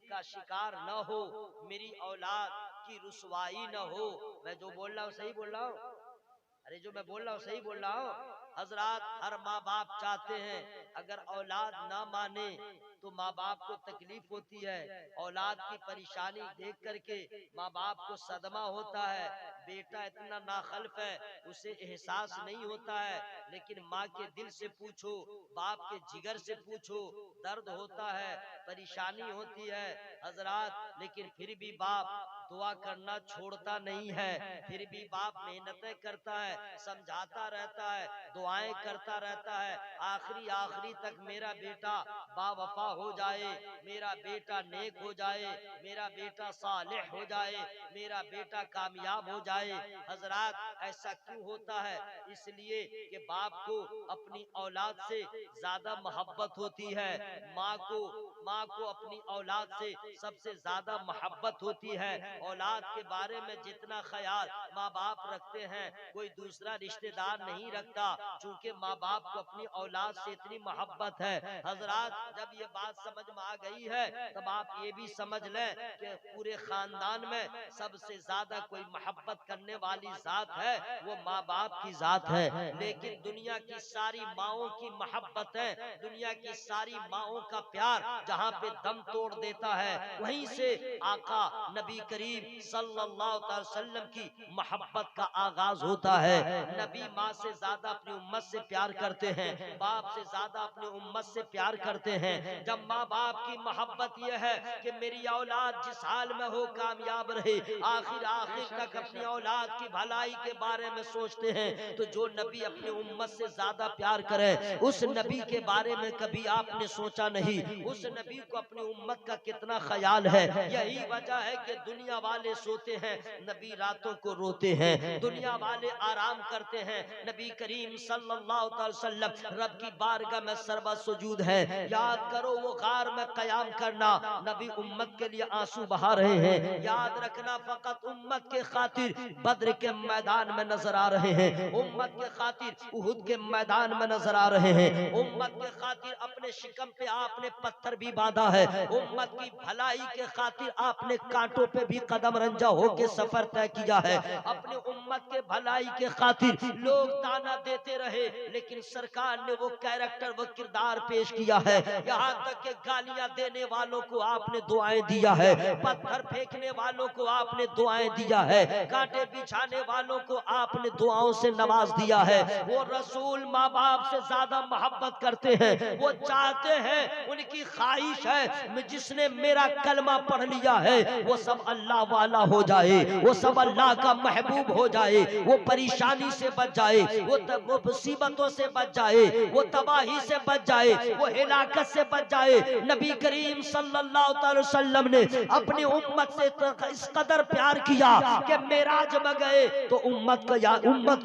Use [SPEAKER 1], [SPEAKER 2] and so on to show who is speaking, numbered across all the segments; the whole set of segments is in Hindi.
[SPEAKER 1] का शिकार न हो, मेरी औलाद की रुसवाई न हो। मैं जो बोल रहा हूँ सही बोल रहा हूँ? अरे जो मैं बोल रहा हूँ सही बोल रहा हूँ? हजरात, हर माँ बाप चाहते हैं अगर औलाद ना माने तो माँ बाप को तकलीफ होती है, औलाद की परेशानी देख करके माँ बाप को सदमा होता है। बेटा इतना नाखल्फ है, उसे एहसास नहीं होता है, लेकिन माँ के दिल से पूछो, बाप के जिगर से पूछो, दर्द होता है, परेशानी होती है हजरात। लेकिन फिर भी बाप दुआ करना छोड़ता नहीं है, फिर भी बाप मेहनतें करता है, समझाता रहता है, दुआएं करता रहता है। आखिरी तक मेरा बेटा बावफा हो जाए, मेरा बेटा नेक हो जाए, मेरा बेटा सालेह हो जाए, मेरा बेटा कामयाब हो जाए। हजरात, ऐसा क्यों होता है? इसलिए कि बाप को अपनी औलाद से ज्यादा मोहब्बत होती है। माँ को अपनी औलाद से सबसे ज्यादा मोहब्बत होती है। औलाद के बारे में जितना ख्याल माँ बाप रखते हैं कोई दूसरा रिश्तेदार नहीं रखता, चूंकि माँ बाप को अपनी औलाद से इतनी मोहब्बत है। हजरात, जब ये बात समझ में आ गई है तब आप ये भी समझ लें कि पूरे खानदान में सबसे ज्यादा कोई मोहब्बत करने वाली जात है वो माँ बाप की जात है। लेकिन दुनिया की सारी माओं की मोहब्बत है, दुनिया की सारी माओं का प्यार जहाँ पे दम तोड़ देता है, वहीं से आका नबी करीम सल्लल्लाहु अलैहि वसल्लम की मोहब्बत का आगाज होता है। नबी माँ से ज्यादा अपनी उम्मत से प्यार करते हैं, बाप से ज्यादा अपनी उम्मत से प्यार करते हैं। जब माँ बाप की मोहब्बत यह है कि मेरी औलाद जिस हाल में हो कामयाब रहे, आखिर तक अपनी औलाद की भलाई के बारे में सोचते हैं, तो जो नबी अपनी उम्मत से ज्यादा प्यार करे उस नबी के बारे में कभी आपने सोचा नहीं? उस नबी को अपनी उम्मत का कितना ख्याल है। यही वजह है कि दुनिया वाले सोते हैं, नबी रातों को रोते हैं, दुनिया वाले आराम करते हैं, नबी करीम सल्लल्लाहु अलैहि वसल्लम रब की बारगाह में सर्वा सुजूद है। याद करो वो गार में कयाम करना, नबी उम्मत के लिए आंसू बहा रहे हैं। याद रखना, फकत उम्मत के खातिर बद्र के मैदान में नजर आ रहे हैं, उम्मत के खातिर उहुद के मैदान में नजर आ रहे हैं, उम्मत के खातिर अपने शिकम पे आपने पत्थर भी बांधा है, उम्मत की भलाई के खातिर आपने कांटों पे भी कदम रंजा होके सफर तय किया है। अपने उम्मत के भलाई के खातिर लोग ताना देते रहे, लेकिन सरकार ने वो कैरेक्टर, वो किरदार पेश किया है। यहाँ तक के गालियां देने वालों को आपने दुआएं दिया है, पत्थर फेंकने वालों को आपने दुआएं दिया है, कांटे बिछाने वालों को आपने दुआओं से नवाज दिया है। वो रसूल माँ बाप से ज्यादा मोहब्बत करते हैं, वो चाहते हैं, उनकी ख्वाहिश है जिसने मेरा कलमा पढ़ लिया है वो सब अल्लाह वाला हो जाए, वो सब अल्लाह का महबूब हो जाए, वो परेशानी से बच जाए, वो मुसीबतों से बच जाए, वो तबाही से बच जाए, वो हिलाकत से बच जाए। नबी करीम सल्लल्लाहु अलैहि वसल्लम ने अपनी उम्मत से इस कदर प्यार किया कि मेराज में गए तो उम्मत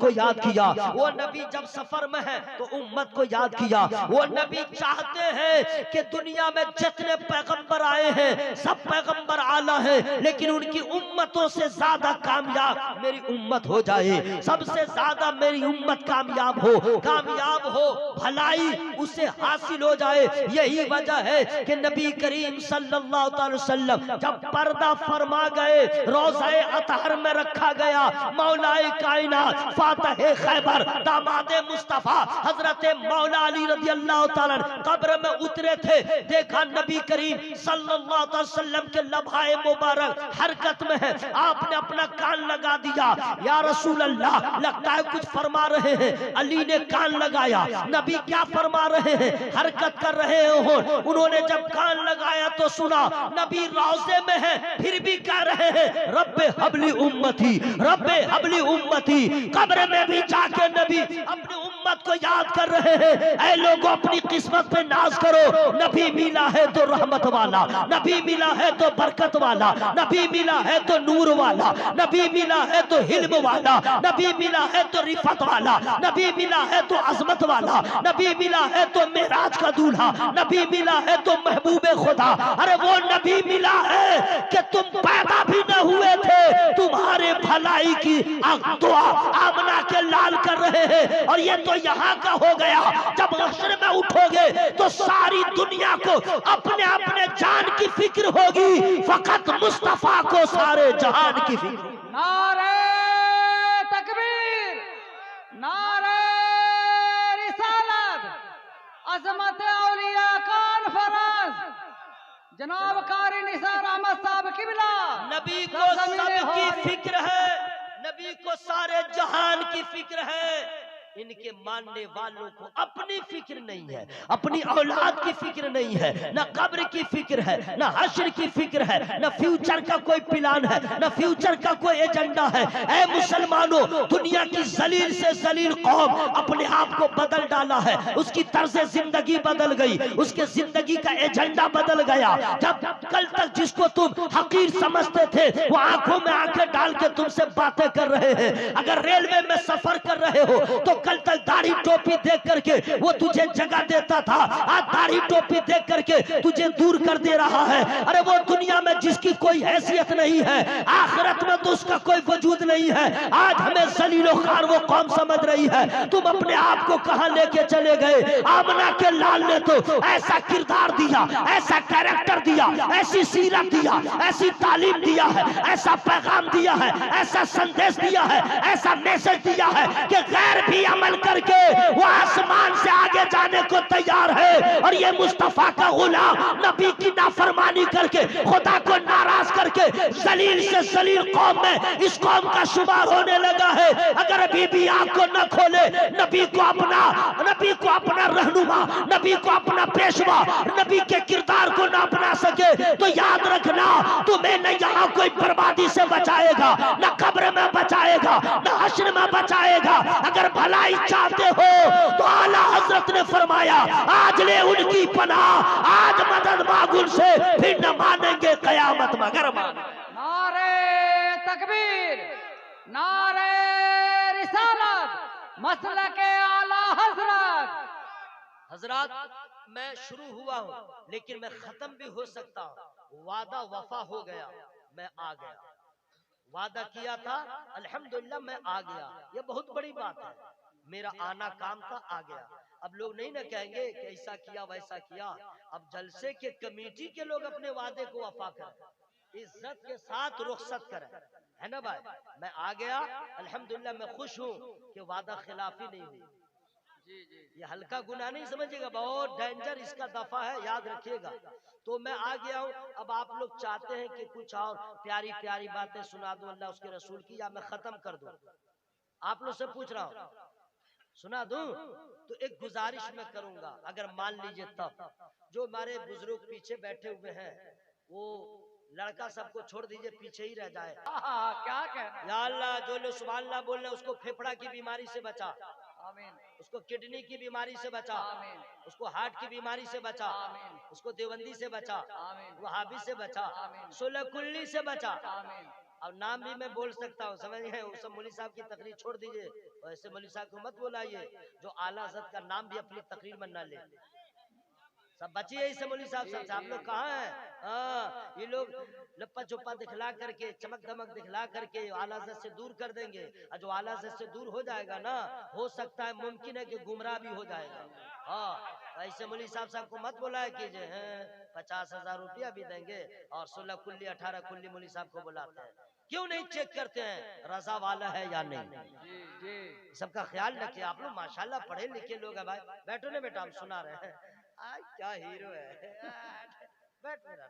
[SPEAKER 1] को याद किया। वो नबी जब सफर में है तो उम्मत को याद किया। वो नबी चाहते हैं कि दुनिया में जितने पैगंबर आए हैं सब पैगंबर आला हैं, लेकिन उनकी उम्मतों से ज्यादा कामयाब मेरी उम्मत हो जाए, सबसे ज्यादा मेरी उम्मत कामयाब हो, भलाई उसे हासिल हो जाए। यही वजह है कि नबी करीम सल्लल्लाहु अलैहि वसल्लम जब पर्दा फरमा गए, रोज़ाए अतहर में रखा गया, मौलाए कायनात फातिह खैबर दामादे मुस्तफा हजरत मौला अली रज़ी अल्लाह ताला कब्र में उतरे थे। देखा नबी करीम सल्लल्लाहु अलैहि वसल्लम के लम्हाए मुबारक हरकत में है, आपने अपना कान लगा दिया। या रसूल अल्लाह, लगता है कुछ फरमा रहे हैं। अली ने कान लगाया, नबी क्या फरमा रहे हैं, हरकत कर रहे हो। उन्होंने जब कान लगाया तो सुना नबी रोज़े में है, फिर भी कह रहे हैं रब्बे हबली उम्मती, रब्बे हबली उम्मती। कब्र में भी जाके नबी अपनी उम्मत को याद कर रहे हैं। ऐ लोगों, अपनी किस्मत पे नाज करो, नबी मिला है तो रहमत वाला, नबी मिला है तो बरकत वाला, नबी मिला है तो नूर वाला, नबी मिला है तो हिल्म वाला, नबी मिला है तो रिफत वाला, नबी मिला है तो अजमत वाला, नबी मिला है तो मेराज का दूल्हा, नबी मिला है तो महबूबे खुदा। अरे वो नबी मिला है कि तुम पैदा भी न हुए थे, तुम्हारे भलाई दाई की दुआ आमना के लाल कर रहे हैं। और ये तो यहाँ का हो गया, जब हश्र में उठोगे तो सारी दुनिया को अपने अपने जान की फिक्र होगी, फकत मुस्तफा को सारे जहान की फिक्र।
[SPEAKER 2] नारे तकबीर, नारे रिसालत, अजमत औलिया कॉन्फ्रेंस, जनाब कारी निसार अहमद साहब किबला।
[SPEAKER 1] नबी को सबकी फिक्र है, नबी को सारे जहान की फिक्र है। इनके मानने वालों को अपनी फिक्र नहीं है, अपनी औलाद की फिक्र नहीं है, न कब्र की फिक्र है, न हश्र की फिक्र है, न फ्यूचर का कोई प्लान है, न फ्यूचर का कोई एजेंडा है। ऐ मुसलमानों, दुनिया की जलील से जलील कौम अपने आप को बदल डाला है, उसकी तर्ज जिंदगी बदल गई, उसके जिंदगी का एजेंडा बदल गया। जब कल तक जिसको तुम हकीर समझते थे वो आंखों में आंखें डाल के तुमसे बातें कर रहे हैं। अगर रेलवे में सफर कर रहे हो तो कल तक दाढ़ी टोपी देख करके वो तुझे जगह देता था, आज दाढ़ी टोपी देख करके तुझे दूर कर दे रहा है। अरे वो दुनिया में जिसकी कोई हैसियत नहीं है, आखिरत में तो उसका कोई वजूद नहीं है। आज हमें जलीलो खार वो कौम समझ रही है। तुम अपने आप को कहां लेके चले गए? आमना के लाल ने तो ऐसा किरदार दिया, ऐसा कैरेक्टर दिया, ऐसी सीरत दिया, ऐसी तालीम दिया है, ऐसा पैगाम दिया है, ऐसा संदेश दिया है, ऐसा मैसेज दिया है कि गैर भी अमल करके वो आसमान से आगे जाने को तैयार है। और ये मुस्तफा का गुलाम नबी की नाफरमानी करके, खुदा को नाराज करके जलील से जलील कौम में इस कौम का शुमार होने लगा है। अगर अभी भी आंख को न खोले, नबी को अपना रहनुमा, नबी को अपना पेशवा, नबी के किरदार को न अपना सके तो याद रखना, तुम्हें न यहाँ कोई बर्बादी से बचाएगा, न कब्र में बचाएगा, न हश्र में बचाएगा। अगर भलाई चाहते हो तो आला हजरत ने फरमाया, आज ले उनकी पनाह, आज मदद मांग उनसे, फिर न मानेंगे कयामत मगर माने।
[SPEAKER 2] नारे तकबीर, नारे रिसालत, मसलके आला हजरत।
[SPEAKER 1] हजरत, मैं शुरू हुआ हूँ लेकिन मैं खत्म भी हो सकता हूँ। वादा वफा हो गया, मैं आ गया। वादा किया था, अल्हम्दुलिल्लाह मैं आ गया। ये बहुत बड़ी बात है, मेरा आना काम था, आ गया। अब लोग नहीं ना कहेंगे कि ऐसा किया वैसा किया। अब जलसे के कमेटी के लोग अपने वादे को वफा करें, इज्जत के साथ रुखसत करें, है ना भाई? मैं आ गया, अल्हम्दुलिल्लाह मैं खुश हूँ कि वादा खिलाफी नहीं हुई। ये हल्का गुनाह नहीं समझिएगा, बहुत डेंजर इसका दफा है, याद रखिएगा। तो मैं आ गया हूँ। अब आप लोग चाहते हैं कि कुछ और प्यारी प्यारी बातें सुना दूं अल्लाह उसके रसूल की, या मैं खत्म कर दूं? आप लोग से पूछ रहा हूँ, सुना दूं? तो एक गुजारिश मैं करूंगा, अगर मान लीजिए तब। जो हमारे बुजुर्ग पीछे बैठे हुए हैं, वो लड़का सबको छोड़ दीजिए, पीछे ही रह जाए।
[SPEAKER 2] क्या कहना?
[SPEAKER 1] या अल्लाह, जो लोग सुभान अल्लाह बोल रहे हैं उसको फेफड़ा की बीमारी से बचा,
[SPEAKER 2] आमीन।
[SPEAKER 1] उसको किडनी की बीमारी से बचा,
[SPEAKER 2] आमीन।
[SPEAKER 1] उसको हार्ट की बीमारी से बचा,
[SPEAKER 2] आमीन।
[SPEAKER 1] उसको देवबंदी से बचा,
[SPEAKER 2] आमीन।
[SPEAKER 1] वहाबी से बचा,
[SPEAKER 2] आमीन।
[SPEAKER 1] सुलकुल्ली से बचा।
[SPEAKER 2] आमीन।
[SPEAKER 1] अब नाम भी मैं बोल सकता हूँ, समझ गए? उस सब मौलवी साहब की तकरीर छोड़ दीजिए, वैसे मौलवी साहब को मत बुलाइए जो आला हज़रत का नाम भी अपनी तकरीर में न ले। सब बचिए इससे मौलवी साहब सबसे। आप लोग कहाँ हैं? हाँ, ये लोग लप्पा चुप्पा दिखला करके, चमक धमक दिखला करके आला हज़रत से दूर कर देंगे। और जो आला हज़रत से दूर हो जाएगा ना, हो सकता है, मुमकिन है कि गुमराह भी हो जाएगा। हाँ, ऐसे मौलवी साहब को मत बुलाया कीजिए। 50,000 रुपया भी देंगे और 16 कुल्ली 18 कुल्ली मौलवी साहब को बुलाते हैं। क्यों नहीं चेक करते हैं रजा वाला है या नहीं? जी, सबका ख्याल रखिए। आप लोग माशाल्लाह पढ़े लिखे लोग हैं भाई। बैठो ना बेटा, हम सुना रहे हैं। आज क्या हीरो है, बैठ मेरा।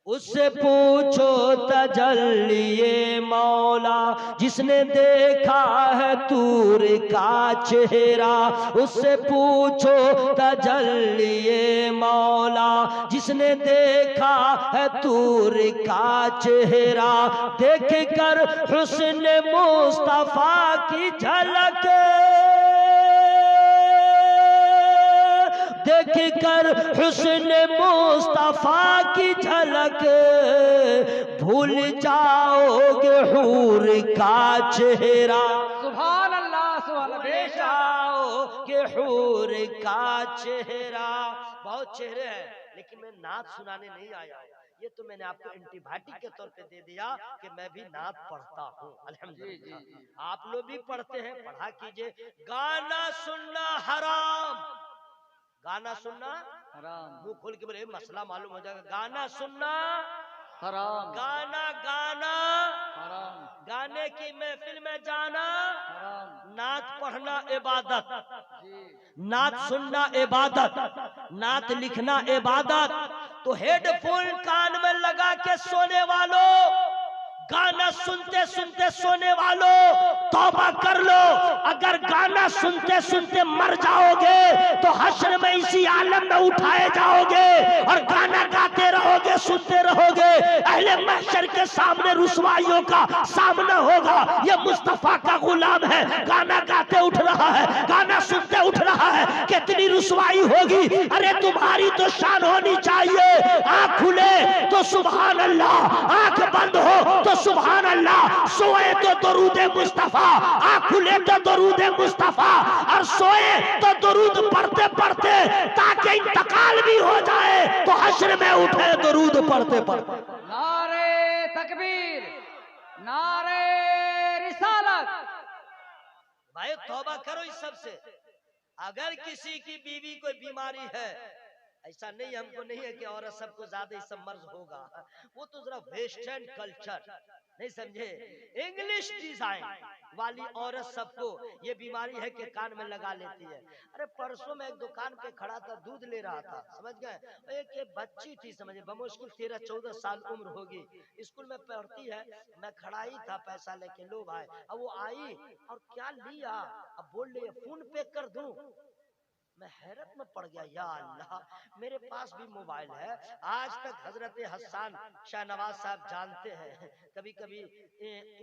[SPEAKER 1] उससे पूछो तजल्लिए मौला, जिसने देखा है तूर का चेहरा। उससे पूछो तजल्लिए मौला, जिसने देखा है तूर का चेहरा। देख कर हुस्न मुस्तफा की झलक, देख कर हुस्न मुस्तफा की झलक, भूल जाओगे हूर का चेहरा।
[SPEAKER 2] सुभान अल्लाह, सुभान अल्लाह।
[SPEAKER 1] भूल जाओगे हूर का चेहरा। बहुत चेहरे हैं लेकिन मैं नात सुनाने नहीं आया हूँ। ये तो मैंने आपको एंटीबायोटिक के तौर पे दे दिया कि मैं भी नात पढ़ता हूँ। अल्हम्दुलिल्लाह आप लोग भी पढ़ते हैं, पढ़ा कीजिए। गाना सुनना हराम, गाना सुनना
[SPEAKER 2] हराम,
[SPEAKER 1] मुंह खोल के बोले मसला मालूम हो जाएगा। गाना सुनना
[SPEAKER 2] हराम,
[SPEAKER 1] गाना गाना
[SPEAKER 2] हराम,
[SPEAKER 1] गाने की महफिल में जाना
[SPEAKER 2] हराम,
[SPEAKER 1] नात पढ़ना इबादत,
[SPEAKER 2] जी,
[SPEAKER 1] नात सुनना इबादत, नात लिखना इबादत। तो हेडफोन कान में लगा के सोने वालों, गाना सुनते सुनते सोने वालों, तौबा कर लो। अगर गाना सुनते सुनते मर जाओगे तो हश्र में इसी आलम में उठाए जाओगे और गाना गाते रहोगे, सुनते रहोगे। अहले महशर के सामने रुसवाइयों का सामना होगा। ये मुस्तफा का गुलाम है, गाना गाते उठ रहा है, गाना सुनते उठ रहा है, कितनी रुसवाई होगी। अरे तुम्हारी तो शान होनी चाहिए। आंख खुले तो सुभान अल्लाह, आंख बंद हो तो सुभान अल्लाह, सोए तो दरूद मुस्तफा, आंख खुले तो दरूद मुस्तफा, और सोए तो दरूद पढ़ते पढ़ते ताकि इंतकाल भी हो जाए तो हश्र में उठे दरूद पढ़ते पढ़ते।
[SPEAKER 2] नारे तकबीर, नारे रिसालत।
[SPEAKER 1] भाई तौबा करो इस सब से। अगर किसी की बीवी कोई बीमारी है, ऐसा नहीं हमको नहीं है कि औरत सबको ज्यादा इस मर्ज होगा, वो तो जरा वेस्टर्न कल्चर नहीं समझे, इंग्लिश डिजाइन वाली औरत सबको ये बीमारी है कि कान में लगा लेती है। अरे परसों में एक दुकान पे खड़ा था, दूध ले रहा था, समझ गए, एक बच्ची थी, समझे, बमुश्किल 13-14 साल उम्र होगी, स्कूल में पढ़ती है। मैं खड़ा ही था पैसा लेके, लो भाई। अब वो आई और क्या लिया, अब बोल रही है फोन पे कर दूं। मैं हैरत में पड़ गया, या अल्लाह, मेरे पास भी मोबाइल है। आज तक हजरत हसन शाहनवाज साहब जानते हैं, कभी कभी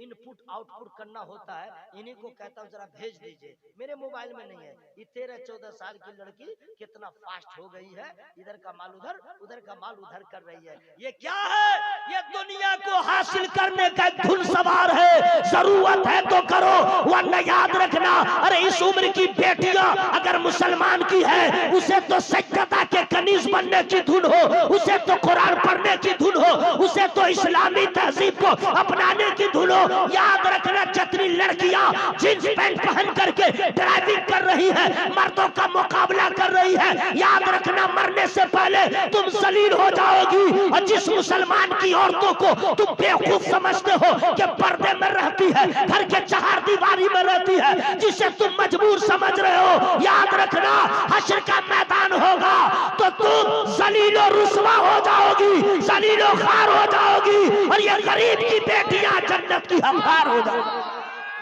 [SPEAKER 1] इनपुट आउटपुट करना होता है, इन्हीं को कहता हूँ जरा भेज दीजिए, मेरे मोबाइल में नहीं है। ये 13-14 साल की लड़की कितना फास्ट हो गई है, इधर का माल उधर, उधर का माल उधर कर रही है। ये क्या है? ये दुनिया को हासिल करने का धुन सवार है। जरूरत है तो करो, वरना याद रखना, अरे इस उम्र की बेटियां अगर मुसलमान की है, उसे तो सज्जदा के कनीज बनने की धुन हो, उसे तो कुरान पढ़ने की धुन हो, उसे तो इस्लामी तहजीब को अपनाने की धुन हो। याद रखना, जितनी लड़कियां जींस पैंट पहन करके ड्राइविंग कर रही है, मर्दों का मुकाबला कर रही है, याद रखना मरने से पहले तुम जलील हो जाओगी। और जिस मुसलमान की औरतों को तुम बेवकूफ समझते हो कि पर्दे में रहती है, घर के चार दीवारी में रहती है, जिसे तुम मजबूर समझ रहे हो, याद रखना हश्र का मैदान होगा तो तुम जलीलो रुसवा हो जाओगी, जलीलो खार हो जाओगी, और ये गरीब की बेटियां जन्नत की हकदार हो जाओगी।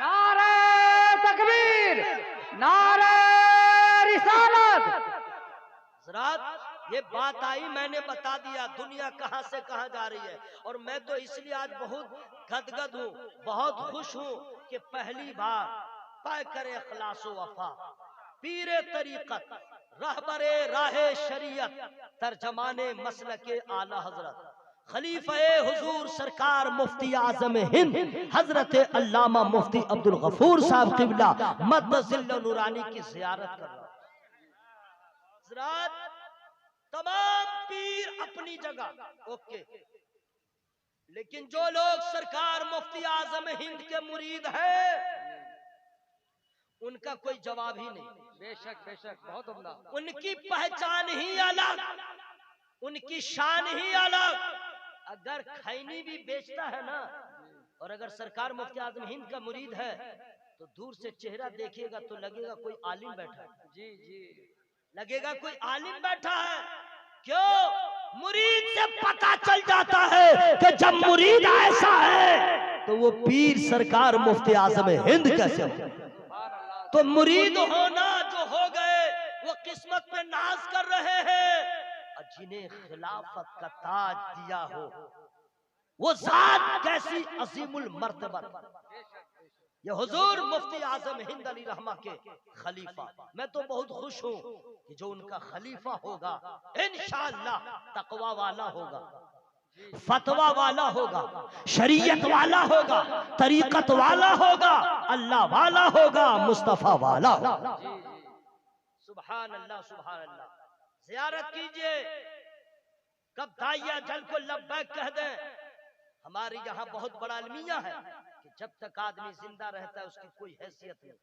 [SPEAKER 2] नारे तकबीर, नारे रिसालत।
[SPEAKER 1] हज़रात ये बात आई, मैंने बता दिया दुनिया कहां से कहां जा रही है। और मैं तो इसलिए आज बहुत गदगद हूँ, बहुत खुश हूँ कि पहली बार पाए करे इखलासो वफा, पीरे तरीकत, रहबरे राहे शरीयत, तर्जमाने मसलके आला हजरत, खलीफे हुजूर सरकार मुफ्ती आजम हिंद हजरत अल्लामा मुफ्ती अब्दुल गफूर साहब क़िबला मद्दजिल्ल नूरानी की ज़ियारत कर रहा हूं। हज़रात तमाम पीर अपनी जगह ओके, लेकिन जो लोग सरकार मुफ्ती आजम हिंद के मुरीद है, उनका कोई जवाब ही नहीं।
[SPEAKER 2] बेशक बेशक, बहुत उम्दा।
[SPEAKER 1] उनकी पहचान ही अलग, उनकी शान ही अलग। अगर खैनी भी बेचता है ना, और अगर सरकार मुफ्ती आजम हिंद का मुरीद है, तो दूर से चेहरा देखिएगा तो लगेगा कोई आलिम बैठा है।
[SPEAKER 2] जी जी,
[SPEAKER 1] लगेगा कोई आलिम बैठा है। क्यों? मुरीद से पता चल जाता है कि जब मुरीद ऐसा है तो वो पीर सरकार मुफ्ती आजम हिंद कैसे हो। तो मुरीद होना जो हो गए वो किस्मत पे नाज कर रहे हैं, और जिन्हें खिलाफत का ताज दिया हो वो जात कैसी अजीमुल मर्तबत। ये हुजूर मुफ्ती आजम हिंद अली रहमा के खलीफा, मैं तो बहुत खुश हूँ कि जो उनका खलीफा होगा इंशाअल्लाह तकवा वाला होगा, फतवा वाला होगा, शरीयत वाला होगा, तरीकत वाला होगा, अल्लाह वाला होगा, मुस्तफा वाला। सुभान अल्लाह, सुभान अल्लाह। ज़ियारत कीजिए, कब दाइया जल को लब्बैक कह दे। हमारे यहाँ बहुत बड़ा अलमिया है कि जब तक आदमी जिंदा रहता है उसकी कोई हैसियत नहीं,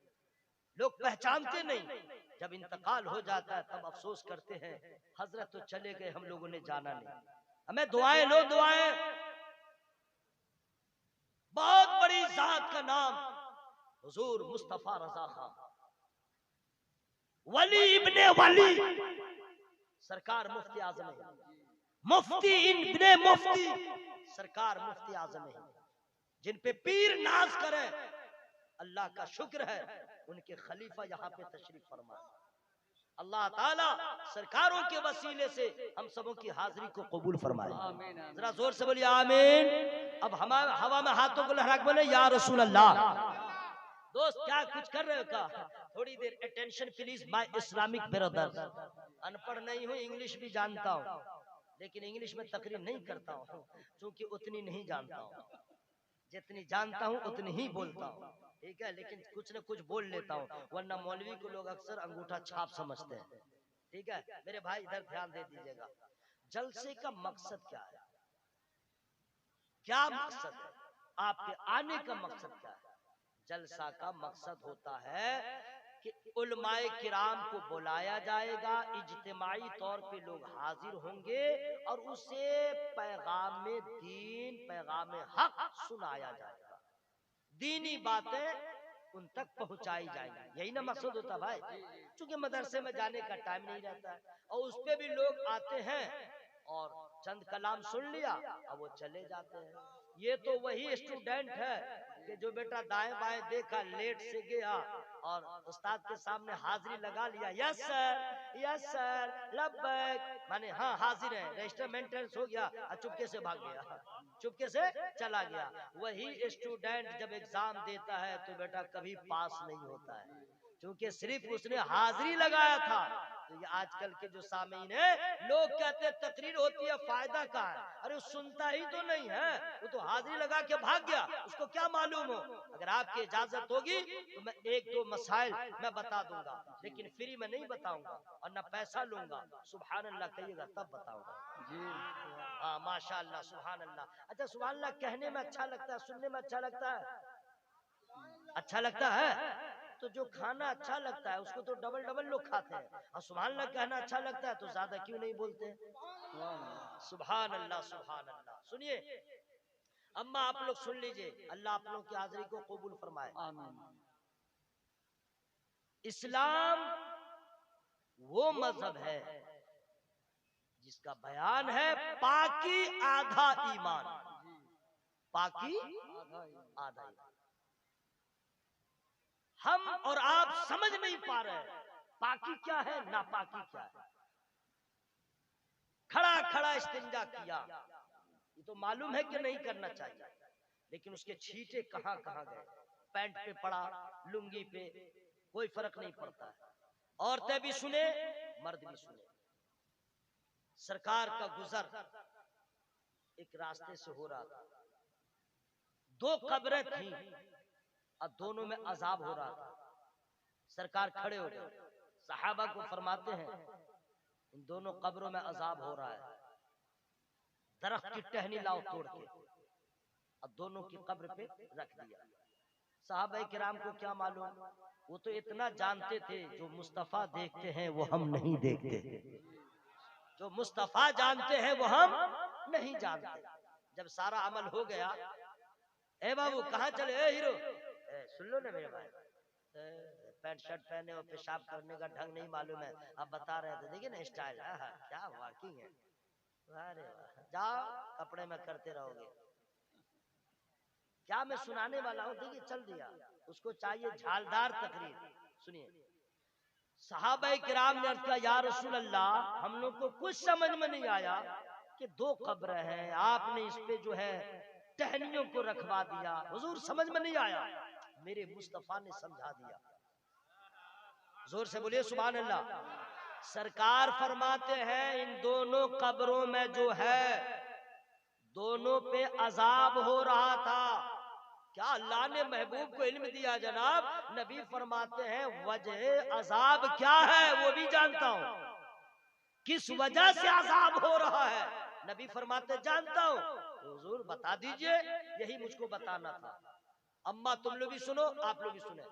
[SPEAKER 1] लोग पहचानते नहीं। जब इंतकाल हो जाता है तब अफसोस करते हैं हजरत तो चले गए, हम लोगों ने जाना नहीं। हमें दुआएं लो, दुआएं। बहुत बड़ी जात का नाम हुजूर मुस्तफा रजा खान, वली इब्ने वली, सरकार मुफ्ती आजम है, मुफ्ती इब्ने मुफ्ती, सरकार मुफ्ती आजम है, जिन पे पीर नाज करे। अल्लाह का शुक्र है उनके खलीफा यहाँ पे तशरीफ फरमा। अल्लाह ताला सरकारों के वसीले से हम सबों की हाजिरी को कबूल फरमाए। जरा जोर से बोलिए आमीन। अब हमारे हवा में हाथों को लहरा के बोले या रसूल अल्लाह। दोस्त क्या कुछ कर रहे हो का? थोड़ी देर attention please my Islamic brothers. अनपढ़ नहीं हूँ, इंग्लिश भी जानता हूँ, लेकिन इंग्लिश में तकरीर नहीं करता हूँ क्योंकि उतनी नहीं जानता हूँ। जितनी जानता हूँ उतनी ही बोलता हूँ, ठीक है, लेकिन कुछ न कुछ बोल लेता हूँ, वरना मौलवी को लोग अक्सर अंगूठा छाप समझते हैं। ठीक है मेरे भाई, इधर ध्यान दे दीजिएगा। जलसे का मकसद क्या है? क्या मकसद है आपके आने का? मकसद क्या है? जलसा का मकसद होता है कि उलमाए किराम को बुलाया जाएगा, इज्तिमाई तौर पे लोग हाजिर होंगे और उसे पैगाम दीन, पैगाम हक सुनाया जाएगा, दीनी बातें उन तक पहुंचाई जाएंगी। यही ना मकसद होता भाई। क्योंकि मदरसे में जाने का टाइम नहीं रहता है और उस पे भी लोग आते हैं और चंद कलाम सुन लिया और वो चले जाते हैं। ये तो वही स्टूडेंट है कि जो बेटा दाएं बाएं देखा, लेट से गया और उस्ताद के सामने हाजिरी लगा लिया, यस सर लब्बैक, माने हाँ हाजिर है, रजिस्टर मेंटेनेंस हो गया और चुपके से भाग गया, चुपके से चला गया। वही स्टूडेंट जब एग्जाम देता है तो बेटा कभी पास नहीं होता है, क्योंकि सिर्फ उसने हाजिरी लगाया था। तो ये आजकल के जो सामीन है, लोग कहते हैं तकरीर होती है, फायदा का है। अरे सुनता ही तो नहीं है, वो तो हाजिरी लगा के भाग गया, उसको क्या मालूम हो। अगर आपकी इजाजत होगी तो मैं एक दो मसाइल मैं बता दूंगा, लेकिन फ्री में नहीं बताऊंगा और ना पैसा लूंगा। सुभान अल्लाह कहिएगा तब बताऊंगा जी। हाँ माशाअल्लाह, सुभान अल्लाह। अच्छा सुभान अल्लाह कहने में अच्छा लगता है, सुनने में अच्छा लगता है, अच्छा लगता है। तो जो खाना अच्छा लगता है उसको तो डबल डबल लोग खाते हैं, और सुभान अल्लाह कहना अच्छा लगता है तो ज्यादा क्यों नहीं बोलते? सुभान अल्लाह, सुभान अल्लाह। सुनिए अम्मा, आप लोग सुन लीजिए, अल्लाह आप लोगों की हाजिरी को कबूल फरमाए। इस्लाम वो मजहब है जिसका बयान है पाकी आधा ईमान, पाकी आधा ईमान। हम और आप समझ नहीं पा रहे पाकी क्या है, नापाकी क्या है। खड़ा खड़ा इस्तिंजा किया, ये तो मालूम है कि नहीं करना चाहिए, लेकिन उसके छींटे कहां कहां गए, पैंट पे पड़ा, लुंगी पे, कोई फर्क नहीं पड़ता है। औरतें भी सुने, मर्द भी सुने। सरकार का गुजर एक रास्ते से हो रहा था, दो कब्रें थी और दोनों में अजाब हो रहा था। सरकार खड़े हो गए, सहाबा को फरमाते हैं इन दोनों कब्रों में अजाब हो रहा है, दरख्त की टहनी लाओ तोड़ के, और दोनों की कब्र पे रख दिया। सहाबा किराम को क्या मालूम, वो तो इतना जानते थे जो मुस्तफा देखते हैं वो हम नहीं देखते, जो मुस्तफा जानते हैं वो हम नहीं जानते। जब सारा अमल हो गया, ए बाबू कहाँ चले, ए हीरो, सुन लो ना मेरे भाई, पैंट शर्ट पहने और पेशाब करने का ढंग नहीं मालूम है, आप बता रहे थे, देखिए ना स्टाइल, क्या वाकिंग है। अरे जाओ कपड़े में करते रहोगे, क्या मैं सुनाने वाला हूँ, देखिए चल दिया। उसको चाहिए झालदार तकरीर। सुनिए, सहाबा किराम ने अर्ज़ किया या रसूल अल्लाह, हम लोग को कुछ समझ में नहीं आया कि दो कब्र हैं, आपने इस पे जो है टहनियों को रखवा दिया, हुजूर समझ में नहीं आया, मेरे मुस्तफा ने समझा दिया। जोर से बोलिए सुभान अल्लाह। सरकार फरमाते हैं इन दोनों कब्रों में जो है दोनों पे अजाब हो रहा था। क्या अल्लाह ने महबूब को इल्म दिया जनाब? नबी फरमाते हैं वजह अजाब क्या है वो भी जानता हूं, किस वजह से अजाब हो रहा है नबी फरमाते जानता हूँ। तो हुजूर बता दीजिए, यही मुझको बताना था। अम्मा तुम लोग भी सुनो, आप लोग भी सुने।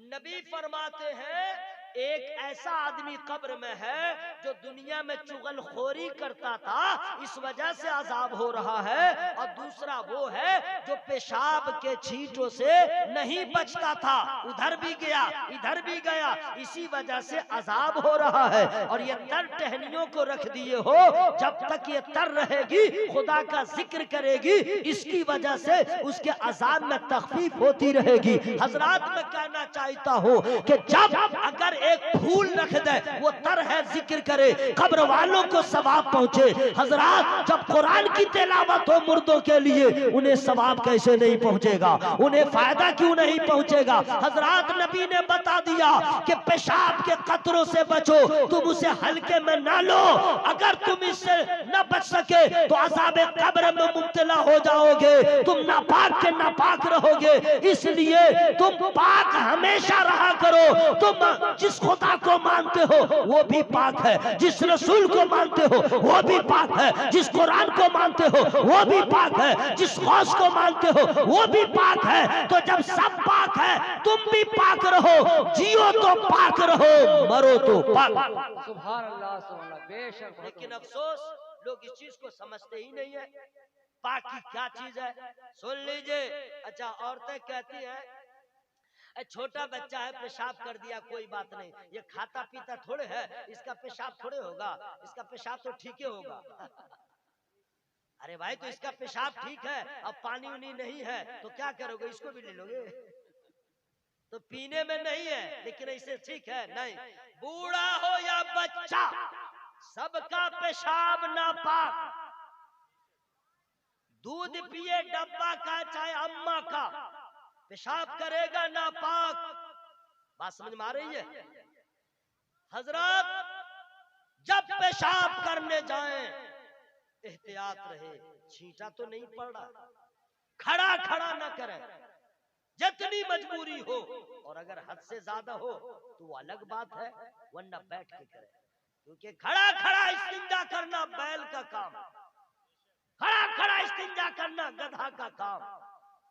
[SPEAKER 1] नबी फरमाते हैं एक ऐसा आदमी कब्र में है जो दुनिया में चुगलखोरी करता था, इस वजह से अजाब हो रहा है। और दूसरा वो है जो पेशाब के छींटों से नहीं बचता था, उधर भी गया इधर भी गया, इसी वजह से अजाब हो रहा है। और ये तर टहनियों को रख दिए हो, जब तक ये तर रहेगी खुदा का जिक्र करेगी, इसकी वजह से उसके अजाब में तखफीफ होती रहेगी। हजरात मैं कहना चाहता हूँ कि जब अगर एक फूल रख दे, वो तर है जिक्र करे, कब्र वालों को सवाब पहुंचे। हजरात जब कुरान की तिलावत हो मुर्दों के लिए, उन्हें सवाब कैसे नहीं पहुंचेगा, उन्हें फायदा क्यों नहीं पहुंचेगा। हजरात नबी ने बता दिया कि पेशाब के कतरों से बचो, तुम उसे हल्के में ना लो। अगर तुम इससे न बच सके तो अज़ाब कब्र में मुब्तला हो जाओगे, तुम नापाक के नापाक रहोगे। इसलिए तुम पाक हमेशा रहा करो। तुम जिस खुदा को मानते हो वो भी पाक है, जिस रसूल को मानते हो वो भी पाक है, जिस कुरान को मानते हो वो भी पाक है, जिस गौस को मानते हो वो भी पाक है। तो जब सब पाक है तुम भी पाक रहो, जियो तो पाक रहो, मरो तो पाक।
[SPEAKER 2] सुभान अल्लाह सुभान अल्लाह, बेशक।
[SPEAKER 1] लेकिन अफसोस लोग इस चीज को समझते ही नहीं है, पाकी क्या चीज है। सुन लीजिए, अच्छा औरतें कहती है छोटा बच्चा है पेशाब कर दिया कोई बात नहीं, ये खाता पीता थोड़े है, इसका पेशाब थोड़े होगा, इसका पेशाब तो ठीक ही होगा। अरे भाई तो इसका पेशाब ठीक है, अब पानी उनी नहीं है तो क्या करोगे, इसको भी ले लोगे। तो पीने में नहीं है लेकिन इसे ठीक है नहीं। बूढ़ा हो या बच्चा सबका पेशाब नापाक, दूध पिए डब्बा का चाहे अम्मा का, पेशाब करेगा नापाक। बात समझ में आ रही है। हजरत जब पेशाब करने जाएं एहतियात रहे, छींटा तो नहीं पड़ रहा, खड़ा खड़ा न करें, जितनी मजबूरी हो, और अगर हद से ज्यादा हो तो वो अलग बात है, वरना बैठ के करें। क्योंकि खड़ा खड़ा इस्तिंजा करना बैल का काम, खड़ा खड़ा इस्तिंजा करना गधा का काम।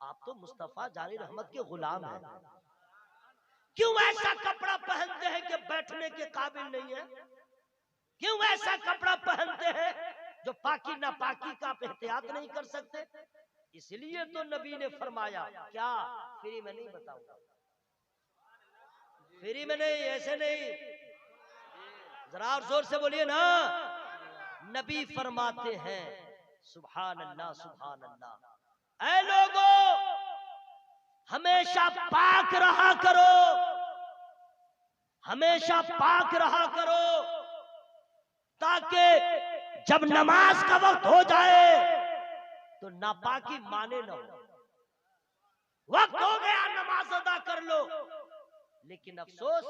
[SPEAKER 1] आप तो मुस्तफा जानी रहमत के गुलाम हैं, क्यों ऐसा कपड़ा पहनते हैं कि बैठने के काबिल नहीं है? क्यों ऐसा कपड़ा पहनते हैं जो पाकी नापाकी का आप एहतियात नहीं कर सकते? इसलिए तो नबी ने फरमाया, क्या फ्री में नहीं बताऊंगा, फ्री में नहीं, ऐसे नहीं, जरा और जोर से बोलिए ना। नबी फरमाते हैं सुभान अल्लाह सुभान अल्लाह, ऐ लोगों हमेशा पाक रहा करो, हमेशा पाक रहा करो, ताकि जब नमाज का वक्त हो जाए तो नापाकी माने न हो। वक्त हो गया नमाज अदा कर लो, लेकिन अफसोस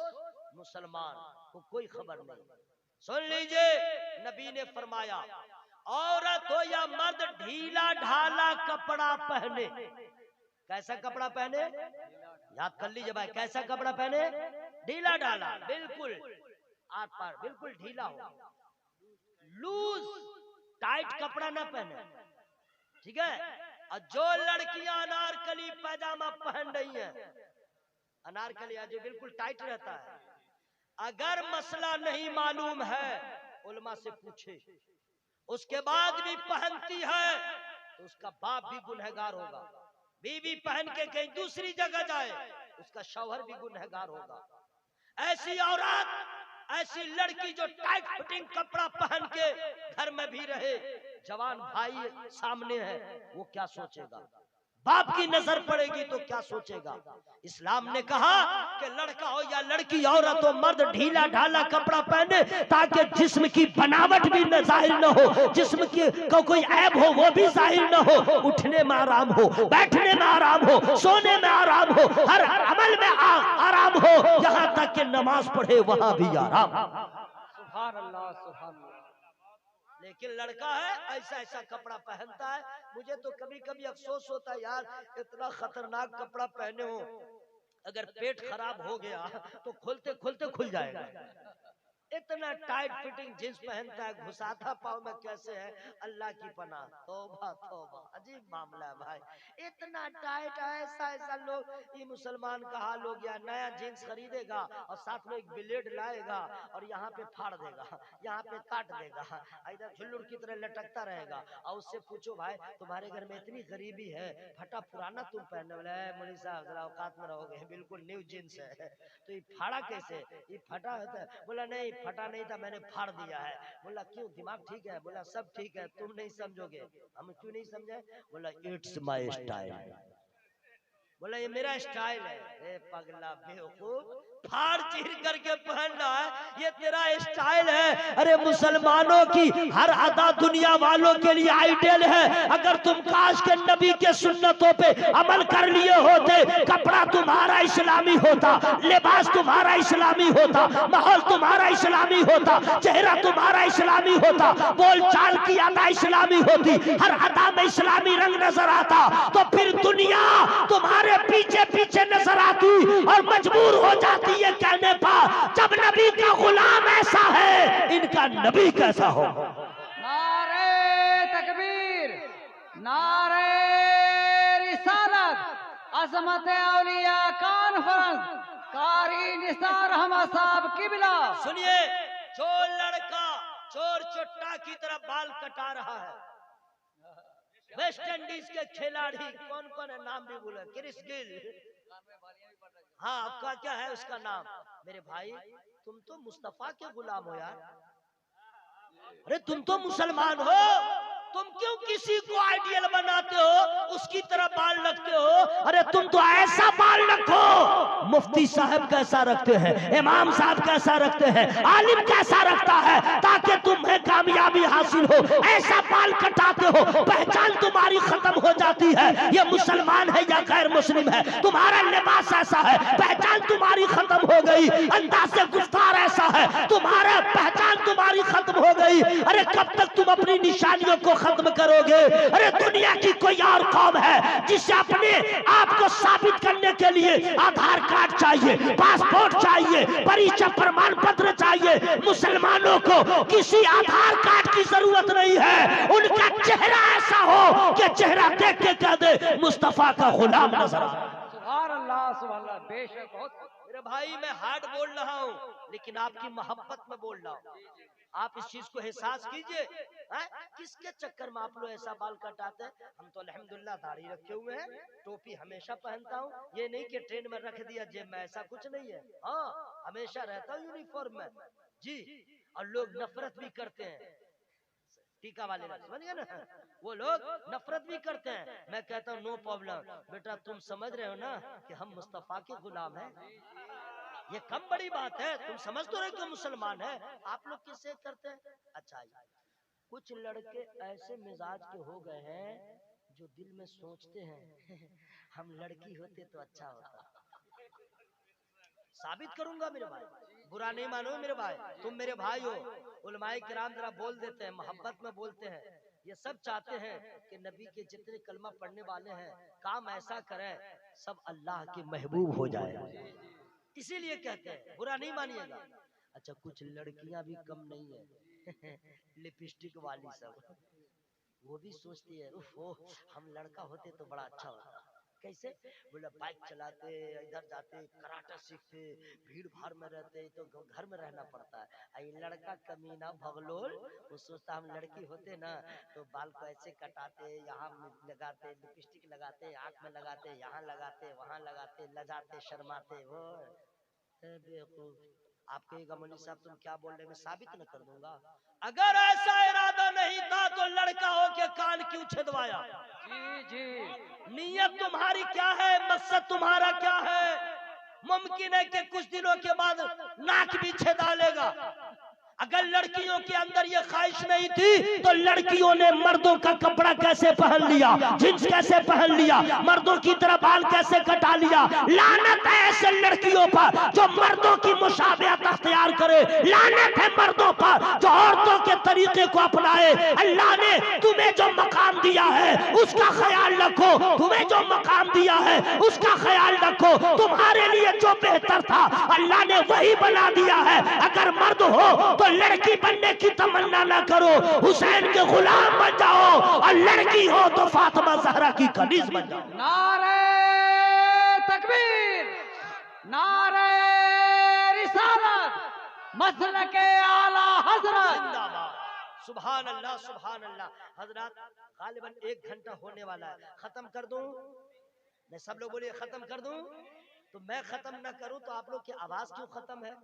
[SPEAKER 1] मुसलमान को कोई खबर नहीं। सुन लीजिए, नबी ने फरमाया औरत हो या मर्द ढीला ढाला कपड़ा पहने। कैसा कपड़ा पहने? याद कर लीजिए भाई, कैसा कपड़ा पहने? ढीला ढाला, बिल्कुल आर पार बिल्कुल ढीला हो, लूज टाइट कपड़ा ना पहने, ठीक है। और जो लड़कियां अनारकली पैजामा पहन रही हैं, अनारकली जो बिल्कुल टाइट रहता है, अगर मसला नहीं मालूम है उलमा से पूछे, उसके बाद भी पहनती है तो उसका बाप भी गुनहगार होगा। बीवी पहन के कहीं दूसरी जगह जाए उसका शौहर भी गुनहगार होगा। ऐसी औरत, ऐसी लड़की जो टाइट फिटिंग कपड़ा पहन के घर में भी रहे, जवान भाई सामने है, वो क्या सोचेगा? बाप की नजर पड़ेगी तो क्या सोचेगा? इस्लाम ने कहा कि लड़का हो या लड़की, औरत हो मर्द, ढीला ढाला कपड़ा पहने ताकि जिस्म की बनावट भी न जाहिर न हो, जिस्म की कोई ऐब हो वो भी जाहिर न हो, उठने में आराम हो, बैठने में आराम हो, सोने में आराम हो, हर अमल में आराम हो, यहाँ तक कि नमाज पढ़े वहां भी आराम।
[SPEAKER 2] सुभान अल्लाह सुभान अल्लाह।
[SPEAKER 1] लेकिन लड़का है ऐसा ऐसा कपड़ा पहनता है, मुझे तो कभी कभी अफसोस होता है यार, इतना खतरनाक कपड़ा पहने हो, अगर पेट खराब हो गया तो खोलते खोलते खुल जाएगा। इतना टाइट फिटिंग जींस पहनता है, घुसाता पाँव में कैसे है, अल्लाह की पनाह। तौबा तौबा, अजीब मामला है भाई, इतना टाइट है। ऐसा ऐसा लोग, ये मुसलमान का हाल हो गया। नया जींस खरीदेगा और साथ में एक ब्लेड लाएगा और यहाँ पे फाड़ देगा, यहाँ पे काट देगा, इधर झुल्लुर की तरह लटकता रहेगा। और उससे पूछो भाई तुम्हारे घर में इतनी गरीबी है, फटा पुराना तुम पहनने वाला है, मौलवी साहब जरा औकात में रहोगे, बिल्कुल न्यू जींस है। तो ये फाड़ा कैसे, ये फटा होता है? बोला नहीं फटा नहीं था, मैंने फाड़ दिया है। बोला क्यों, दिमाग ठीक है? बोला सब ठीक है, तुम नहीं समझोगे। हम क्यों नहीं समझे? बोला इट्स माय स्टाइल। बोला ये मेरा स्टाइल है। ए पगला बेवकूफ, फाड़ चीर करके पहन रहा है, ये तेरा स्टाइल है। अरे मुसलमानों की हर अदा दुनिया वालों के लिए आइडियल है। अगर तुम काश के नबी के सुन्नतों पे अमल कर लिए होते, कपड़ा तुम्हारा इस्लामी होता, लिबास तुम्हारा इस्लामी होता, माहौल तुम्हारा इस्लामी होता, चेहरा तुम्हारा इस्लामी होता, बोल चाल की अदा इस्लामी होती, हर अदा में इस्लामी रंग नजर आता, तो फिर दुनिया तुम्हारे पीछे पीछे नजर आती और मजबूर हो जाती है कहने पर, जब नबी का गुलाम ऐसा है, इनका नबी कैसा हो।
[SPEAKER 2] नारे तकबीर, नारे रिसालत, अज़मत औलिया कॉन्फ्रेंस, कारी निसार अहमद साहब किबला।
[SPEAKER 1] सुनिए, जो लड़का चोर चुट्टा की तरह बाल कटा रहा है, वेस्ट इंडीज के खिलाड़ी कौन कौन है, नाम भी बोला, क्रिस गिल, हाँ आपका क्या है उसका नाम? मेरे भाई तुम तो मुस्तफा के गुलाम हो यार। अरे तुम तो मुसलमान हो, तुम क्यों किसी को आइडियल बनाते हो, उसकी तरह बाल रखते हो? अरे तुम तो ऐसा बाल रखो, मुफ्ती साहब कैसा रखते हैं, इमाम साहब कैसा रखते हैं, आलिम कैसा रखता है, ताकि तुम्हें कामयाबी हासिल हो। ऐसा बाल कटाते हो, पहचान तुम्हारी खत्म हो जाती है, ये मुसलमान है या गैर मुस्लिम है। तुम्हारा लिबास ऐसा है, पहचान तुम्हारी खत्म हो गई। अंदाज़े गुफ्तार ऐसा है, तुम्हारा पहचान तुम्हारी खत्म हो गई। अरे कब तक तुम अपनी निशानियों को खत्म करोगे? अरे दुनिया की कोई और कौम है जिसे अपने आप को साबित करने के लिए आधार कार्ड चाहिए, पासपोर्ट चाहिए, परिचय प्रमाण पत्र चाहिए। मुसलमानों को किसी आधार कार्ड की जरूरत नहीं है, उनका चेहरा ऐसा हो कि चेहरा देख के कह दे मुस्तफा का गुलाम नजर आ।
[SPEAKER 2] सुभान अल्लाह, सुभान अल्लाह, बेशक। बहुत
[SPEAKER 1] मेरे भाई मैं हार्ड बोल रहा हूँ, लेकिन आपकी मोहब्बत में बोल रहा हूँ। आप इस चीज को एहसास कीजिए। किसके चक्कर में आप लोग ऐसा बाल कटाते हैं? हम तो अल्हम्दुलिल्लाह दाढ़ी रखे हुए हैं, टोपी हमेशा पहनता हूँ। ये नहीं कि ट्रेन में रख दिया जेब में, ऐसा कुछ नहीं है। हाँ हमेशा रहता हूँ यूनिफॉर्म में जी। और लोग नफरत भी करते हैं, टीका वाले समझ गए ना, वो लोग नफरत भी करते हैं। मैं कहता हूँ नो प्रॉब्लम बेटा, तुम समझ रहे हो ना कि हम मुस्तफा के गुलाम हैं, ये कम बड़ी बात है। तुम समझ तो रहे कि मुसलमान है। आप लोग किससे करते हैं? अच्छा कुछ लड़के ऐसे मिजाज के हो गए हैं जो दिल में सोचते हैं हम लड़की होते तो अच्छा होता। साबित करूंगा मेरे भाई, बुरा नहीं मानो मेरे भाई, तुम मेरे भाई हो। उलमाए किराम जरा बोल देते हैं, मोहब्बत में बोलते हैं। ये सब चाहते हैं कि नबी के जितने कलमा पढ़ने वाले हैं काम ऐसा करें सब अल्लाह के महबूब हो जाए, इसीलिए कहते हैं, बुरा नहीं मानिएगा। अच्छा कुछ लड़कियां भी कम नहीं है लिपस्टिक वाली सब, वो भी सोचती है उफ हम लड़का होते तो बड़ा अच्छा होता। कैसे? बोला बाइक चलाते, इधर जाते, कराटा सीखते, भीड़ भाड़ में रहते तो घर में रहना पड़ता है। ये लड़का कमीना भगलोल, वो सोचता हम लड़की होते ना तो बाल को ऐसे कटाते, यहाँ लगाते, लिपस्टिक लगाते, आँख में लगाते, यहाँ लगाते, वहाँ लगाते, लजाते, शर्माते। वो बेवकूफ। आप कहेगा मौलवी साहब तुम क्या बोल रहे हैं, मैं साबित न कर दूंगा। अगर ऐसा इरादा नहीं था तो लड़का हो के कान क्यों छेदवाया?
[SPEAKER 2] जी जी।
[SPEAKER 1] नियत तुम्हारी क्या है, मकसद तुम्हारा क्या है? मुमकिन है कि कुछ दिनों के बाद नाक भी छेदा लेगा, अगर लड़कियों के अंदर ये ख्वाहिश नहीं थी तो लड़कियों ने मर्दों का कपड़ा कैसे पहन लिया, जींस कैसे पहन लिया, मर्दों की तरह बाल कैसे कटा लिया। लानत है ऐसे लड़कियों पर जो मर्दों की मुशाबियत अख्तियार करे। लानत है मर्दों पर जो औरतों के तरीके को अपनाए। अल्लाह ने तुम्हें जो मकाम दिया है उसका ख्याल रखो, तुम्हें जो मकाम दिया है उसका ख्याल रखो। तुम्हारे लिए जो बेहतर था अल्लाह ने वही बना दिया है। अगर मर्द हो तो लड़की बनने की तमन्ना ना करो, हुसैन के गुलाम बन जाओ, और लड़की हो तो फातिमा ज़हरा की कनीज बन जाओ।
[SPEAKER 2] नारे तकबीर, नारे रिसालत, मसलके आला हजरत।
[SPEAKER 1] जिंदाबाद, सुभान अल्लाह, सुभान अल्लाह। हजरत गालिबन 1 घंटा होने वाला है, खत्म कर दूं? मैं सब लोग बोलिए खत्म कर दूं? तो मैं खत्म ना करूं तो आप लोग की आवाज क्यों खत्म है?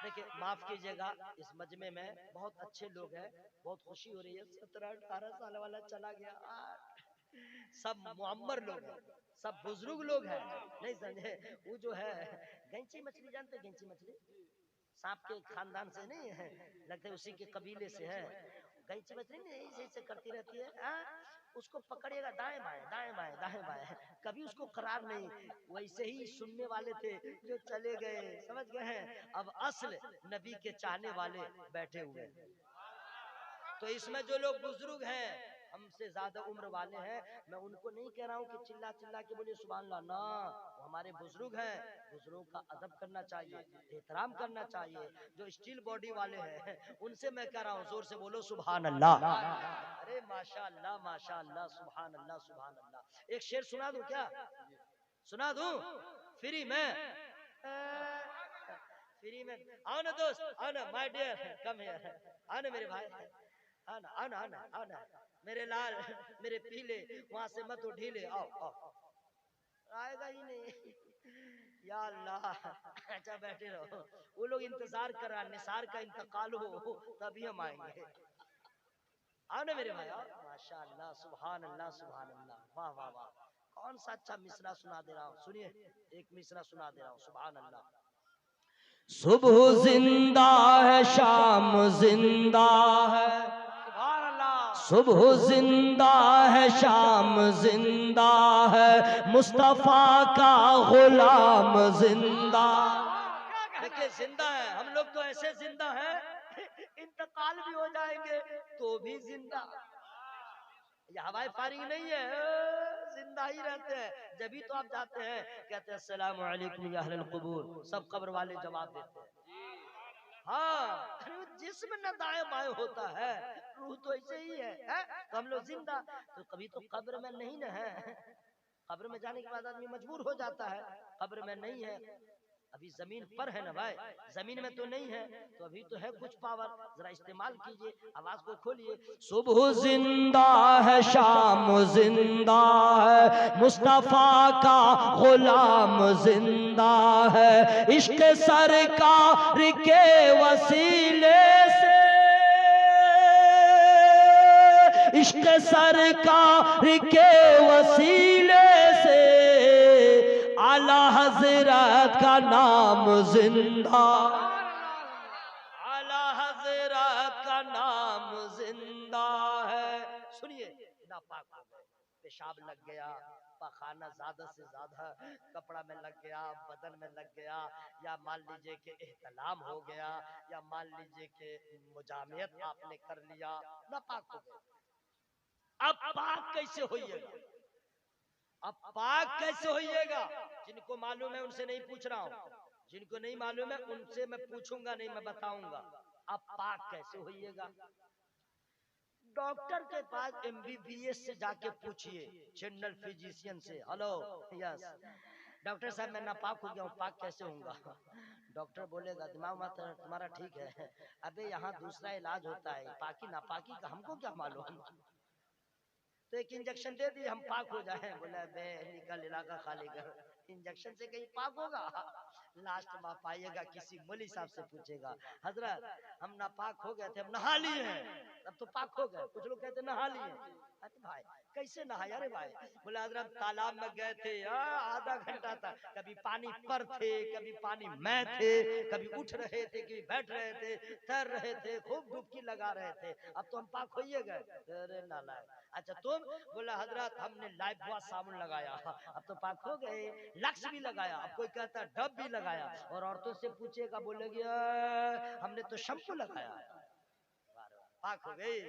[SPEAKER 1] देखिए माफ कीजिएगा, इस मजमे में बहुत अच्छे लोग हैं, बहुत खुशी हो रही है। 17-18 साल वाला चला गया, सब मुअम्मर लोग हैं, सब बुजुर्ग लोग हैं। नहीं समझे? वो जो है गैंची मछली, जानते गैंची मछली? सांप के खानदान से नहीं है, लगता है उसी के कबीले से है। गैंची मछली नहीं ऐसे करती रहती है, उसको पकड़िएगा दाएं बाएं दाएं बाएं दाएं बाएं, कभी उसको करार नहीं। वैसे ही सुनने वाले थे जो चले गए, समझ गए हैं। अब असल नबी के चाहने वाले बैठे हुए हैं। तो इसमें जो लोग बुजुर्ग हैं, हमसे ज्यादा उम्र वाले हैं, मैं उनको नहीं कह रहा हूँ कि चिल्ला चिल्ला के बोलिए सुभान अल्लाह, ना, वो हमारे बुजुर्ग हैं, बुजुर्गों का अदब करना चाहिए, एहतराम करना चाहिए। जो स्टील बॉडी वाले हैं उनसे मैं कह रहा हूँ जोर से बोलो सुभान अल्लाह। अरे माशाअल्लाह माशाअल्लाह, सुभान अल्लाह सुभान अल्लाह। एक शेर सुना दूं क्या? सुना दूं फ्री में? फ्री में आओ ना दोस्त, आओ ना माय डियर, कम हियर, आओ ना मेरे भाई, आओ ना आओ ना आओ ना आओ ना मेरे लाल, मेरे पीले, वहां से मत ढीले, आओ आओ। आएगा ही नहीं, या अल्लाह। अच्छा बैठे रहो, वो लोग इंतजार कर रहा, निसार का इंतकाल हो तभी हम आएंगे। आओ ना मेरे भाई, आओ। माशाअल्लाह, सुभान अल्लाह सुभान अल्लाह, वाह वाह वाह। कौन सा अच्छा मिसरा सुना दे रहा हूँ, सुनिए एक मिसरा सुना दे रहा हूँ, सुभान अल्लाह। सुबह जिंदा है, शाम जिंदा है,
[SPEAKER 2] सुभान अल्लाह।
[SPEAKER 1] सुबह जिंदा है, शाम जिंदा है, मुस्तफा का गुलाम जिंदा। देखिए जिंदा है, हम लोग तो ऐसे जिंदा हैं इंतकाल भी हो जाएंगे तो भी जिंदा। ये हवाई फायरिंग नहीं है, जिंदा ही रहते हैं। जब भी तो आप जाते हैं कहते हैं अस्सलाम वालेकुम या अहलल कुबूर, सब कब्र वाले जवाब देते हैं। हाँ, जिस्म न दाएं बाएं होता है, रूह तो ऐसे ही है? तो हम लोग जिंदा, तो कभी तो कब्र में नहीं न है। कब्र में जाने के बाद आदमी मजबूर हो जाता है, कब्र में नहीं है, अभी जमीन पर है ना भाई, जमीन में तो नहीं है, तो अभी तो है कुछ पावर, जरा इस्तेमाल कीजिए, आवाज को खोलिए। सुबह जिंदा है, शाम जिंदा है, मुस्तफा का गुलाम जिंदा है, इश्क सरकार के वसीले से, इश्क सरकार के वसीले से, आला हजरत का नाम जिंदा, आला हजरत का नाम जिंदा है। सुनिए, नापाक हो गए, पेशाब लग गया, पखाना ज्यादा से ज्यादा कपड़ा में लग गया, बदन में लग गया, या मान लीजिए कि एहतलाम हो गया, या मान लीजिए कि मुजामियत आपने कर लिया, नापाक हो गए। अब पाक कैसे होइएगा? अब पाक कैसे होइएगा? जिनको मालूम है उनसे नहीं पूछ रहा हूँ, जिनको नहीं मालूम है उनसे मैं पूछूंगा नहीं, मैं बताऊंगा। अब पाक कैसे होइएगा? डॉक्टर के पास MBBS से जाके पूछिए, जनरल फिजिशियन से, हेलो यस डॉक्टर साहब मैं नापाक हो गया हूँ, पाक कैसे होऊंगा? डॉक्टर बोलेगा दिमाग मत तुम्हारा ठीक है, अबे यहाँ दूसरा इलाज होता है, पाकी नापाकी का हमको क्या मालूम। तो एक इंजेक्शन दे दिए हम पाक हो जाए, बोला बे निकल इलाका खाली कर, इंजेक्शन से कहीं पाक होगा? लास्ट में आप आइएगा किसी मौलवी साहब से पूछेगा, हजरत हम नापाक हो गए थे, हम नहा लिए हैं, अब तो पाक हो गए। कुछ लोग कहते नहा लिए। अरे भाई कैसे नहाए? अरे भाई बोला हजरत तालाब में गए थे आधा घंटा तक, कभी पानी पर थे, कभी पानी में थे, कभी उठ रहे थे, कभी बैठ रहे थे, तैर रहे थे, खूब डुबकी लगा रहे थे, अब तो हम पाक होइए गए। अरे नालायक। अच्छा तुम? बोला हजरत हमने लाइफ बॉय साबुन लगाया, अब तो पाक हो गए। लक्स भी लगाया, अब कोई कहता है डब भी लगाया, और औरतों से पूछेगा बोलेगी हमने तो शैम्पू लगाया, पाक हो गई।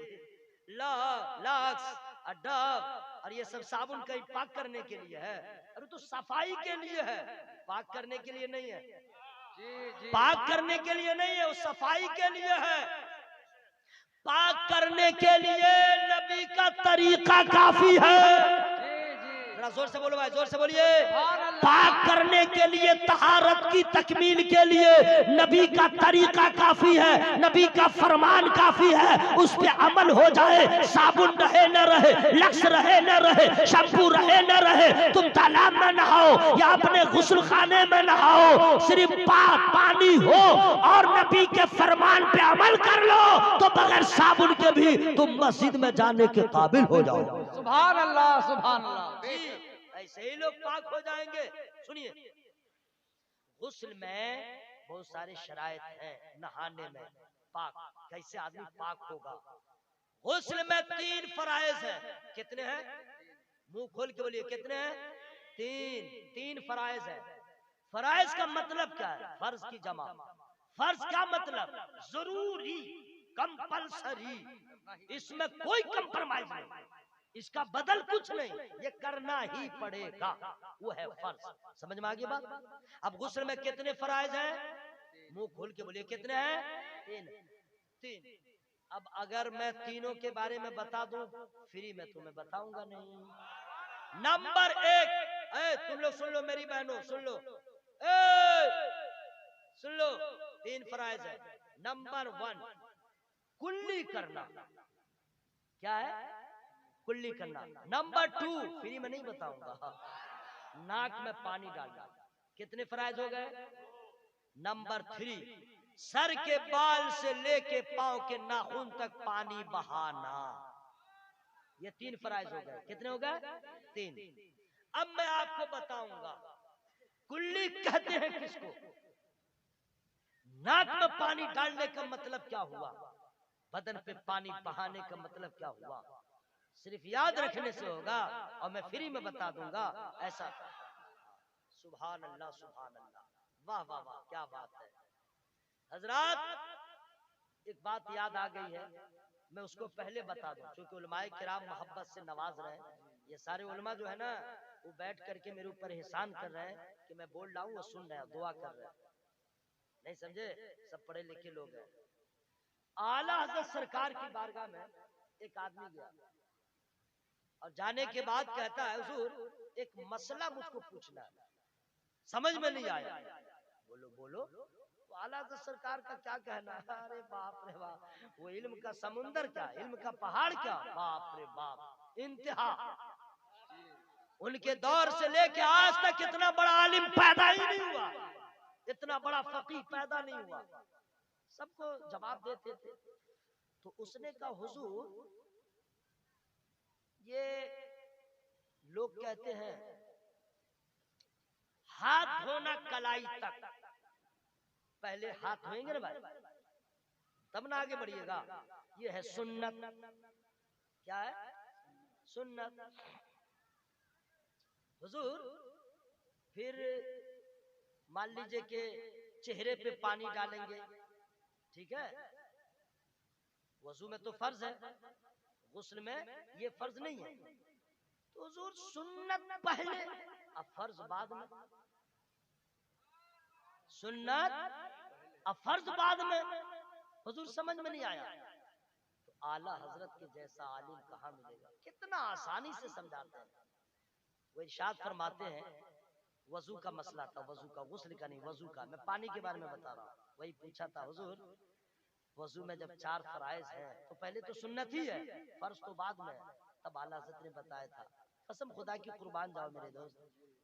[SPEAKER 1] लक्स और डब और ये सब साबुन कहीं पाक करने के लिए है, अरे तो सफाई के लिए है, पाक करने के लिए नहीं है। पाक करने के लिए नहीं है, वो सफाई के लिए है। पाक करने के लिए नबी का तरीका काफी है। जरा जोर से बोलो भाई, जोर से बोलिए। पाक करने के लिए, तहारत की तकमील के लिए नबी का तरीका काफी है, नबी का फरमान काफी है। उस पे अमल हो जाए, साबुन रहे न रहे, लक्स रहे न रहे, शैम्पू रहे न रहे, तुम तालाब में नहाओ या अपने गुस्ल खाने में नहाओ, सिर्फ पानी हो और नबी के फरमान पे अमल कर लो, तो बगैर साबुन के भी तुम मस्जिद में जाने के काबिल हो जाओ।
[SPEAKER 2] सुभान अल्लाह, सुभान अल्लाह।
[SPEAKER 1] ऐसे ही लोग पाक हो जाएंगे। सुनिए, गुस्ल में बहुत सारे शराइत हैं, नहाने में पाक कैसे आदमी पाक होगा। गुस्ल में 3 फराइज हैं। कितने हैं? मुंह खोल के बोलिए, कितने हैं? 3 फराइज है। फराइज का मतलब क्या है? फर्ज की जमा। फर्ज का मतलब जरूरी, कंपलसरी, इसमें कोई कंप्रोमाइज नहीं, इसका बदल कुछ नहीं, ये करना ही पड़ेगा, वो है फर्ज। समझ में आ गई बात? अब गुस्ल में कितने फराइज हैं? मुंह खोल के बोलिए, कितने हैं? 3। अब अगर मैं तीनों के बारे में बता दूं फ्री में, तुम्हें बताऊंगा नहीं। नंबर 1, तुम लोग सुन लो, मेरी बहनों सुन लो, सुन लो, 3 फराइज है। नंबर 1 कुल्ली करना। क्या है? कुल्ली करना। नंबर 2 फ्री में नहीं बताऊंगा, नाक में पानी डालना। कितने फराइज हो गए? नंबर 3 सर के बाल से लेके पांव के नाखून तक पानी बहाना। ये 3 फराइज हो गए। कितने हो गए? 3। अब मैं आपको बताऊंगा कुल्ली कहते हैं किसको, नाक में पानी डालने का मतलब क्या हुआ, बदन पे पानी बहाने का मतलब क्या हुआ, सिर्फ याद रखने से होगा और मैं फ्री में बता दूंगा। ऐसा सुभान अल्लाह, सुभान अल्लाह, वाह वाह वाह, क्या बात है। हजरात एक बात याद आ गई है, मैं उसको पहले बता दूं, क्योंकि उलमाए किराम मोहब्बत से नवाज रहे हैं। ये सारे उलमा जो है ना, वो बैठ करके मेरे ऊपर एहसान कर रहे हैं कि मैं बोल रहा हूँ वो सुन रहे हैं, दुआ कर रहे हैं। नहीं समझे? सब पढ़े लिखे लोग हैं। आला हज़रत सरकार की बारगाह में एक आदमी गया और जाने के बाद कहता है हुजूर एक मसला मुझको पूछना है, समझ में नहीं आया। बोलो बोलो। तो आला हज़रत सरकार का क्या कहना है? अरे बाप रे बाप, वो इल्म का समुंदर क्या, इल्म का पहाड़ क्या, बाप रे बाप, इंतहा। उनके दौर से लेके आज तक इतना बड़ा आलिम पैदा ही नहीं हुआ, इतना बड़ा फकीह पैदा नहीं हुआ, सबको जवाब देते थे। तो उसने कहा हुजूर ये लोग कहते हैं हाथ धोना कलाई तक, पहले हाथ धोएंगे ना भाई तब ना आगे बढ़िएगा, ये है सुन्नत। क्या है? सुन्नत। हुजूर फिर मान लीजिए कि चेहरे पे पानी डालेंगे, ठीक है, वजू में तो फर्ज है, गुस्ल में ये फर्ज नहीं है, तो हुजूर सुन्नत पहले अब फर्ज बाद में, सुन्नत अब फर्ज बाद में। हुजूर समझ में नहीं आया। तो आला हजरत के जैसा आलिम कहाँ मिलेगा, कितना आसानी से समझाते हैं। वो इरशाद फरमाते हैं वजू का मसला था, वजू का, गुस्ल का नहीं, वजू का। मैं पानी के बारे में बता रहा हूँ। वही पूछा था हुजूर वजू में जब 4 फराइज हैं तो पहले तो सुन्नत ही है, फर्ज तो बाद में है। तब आला हज़रत ने बताया था कसम खुदा की कुर्बान जाओ मेरे दोस्त,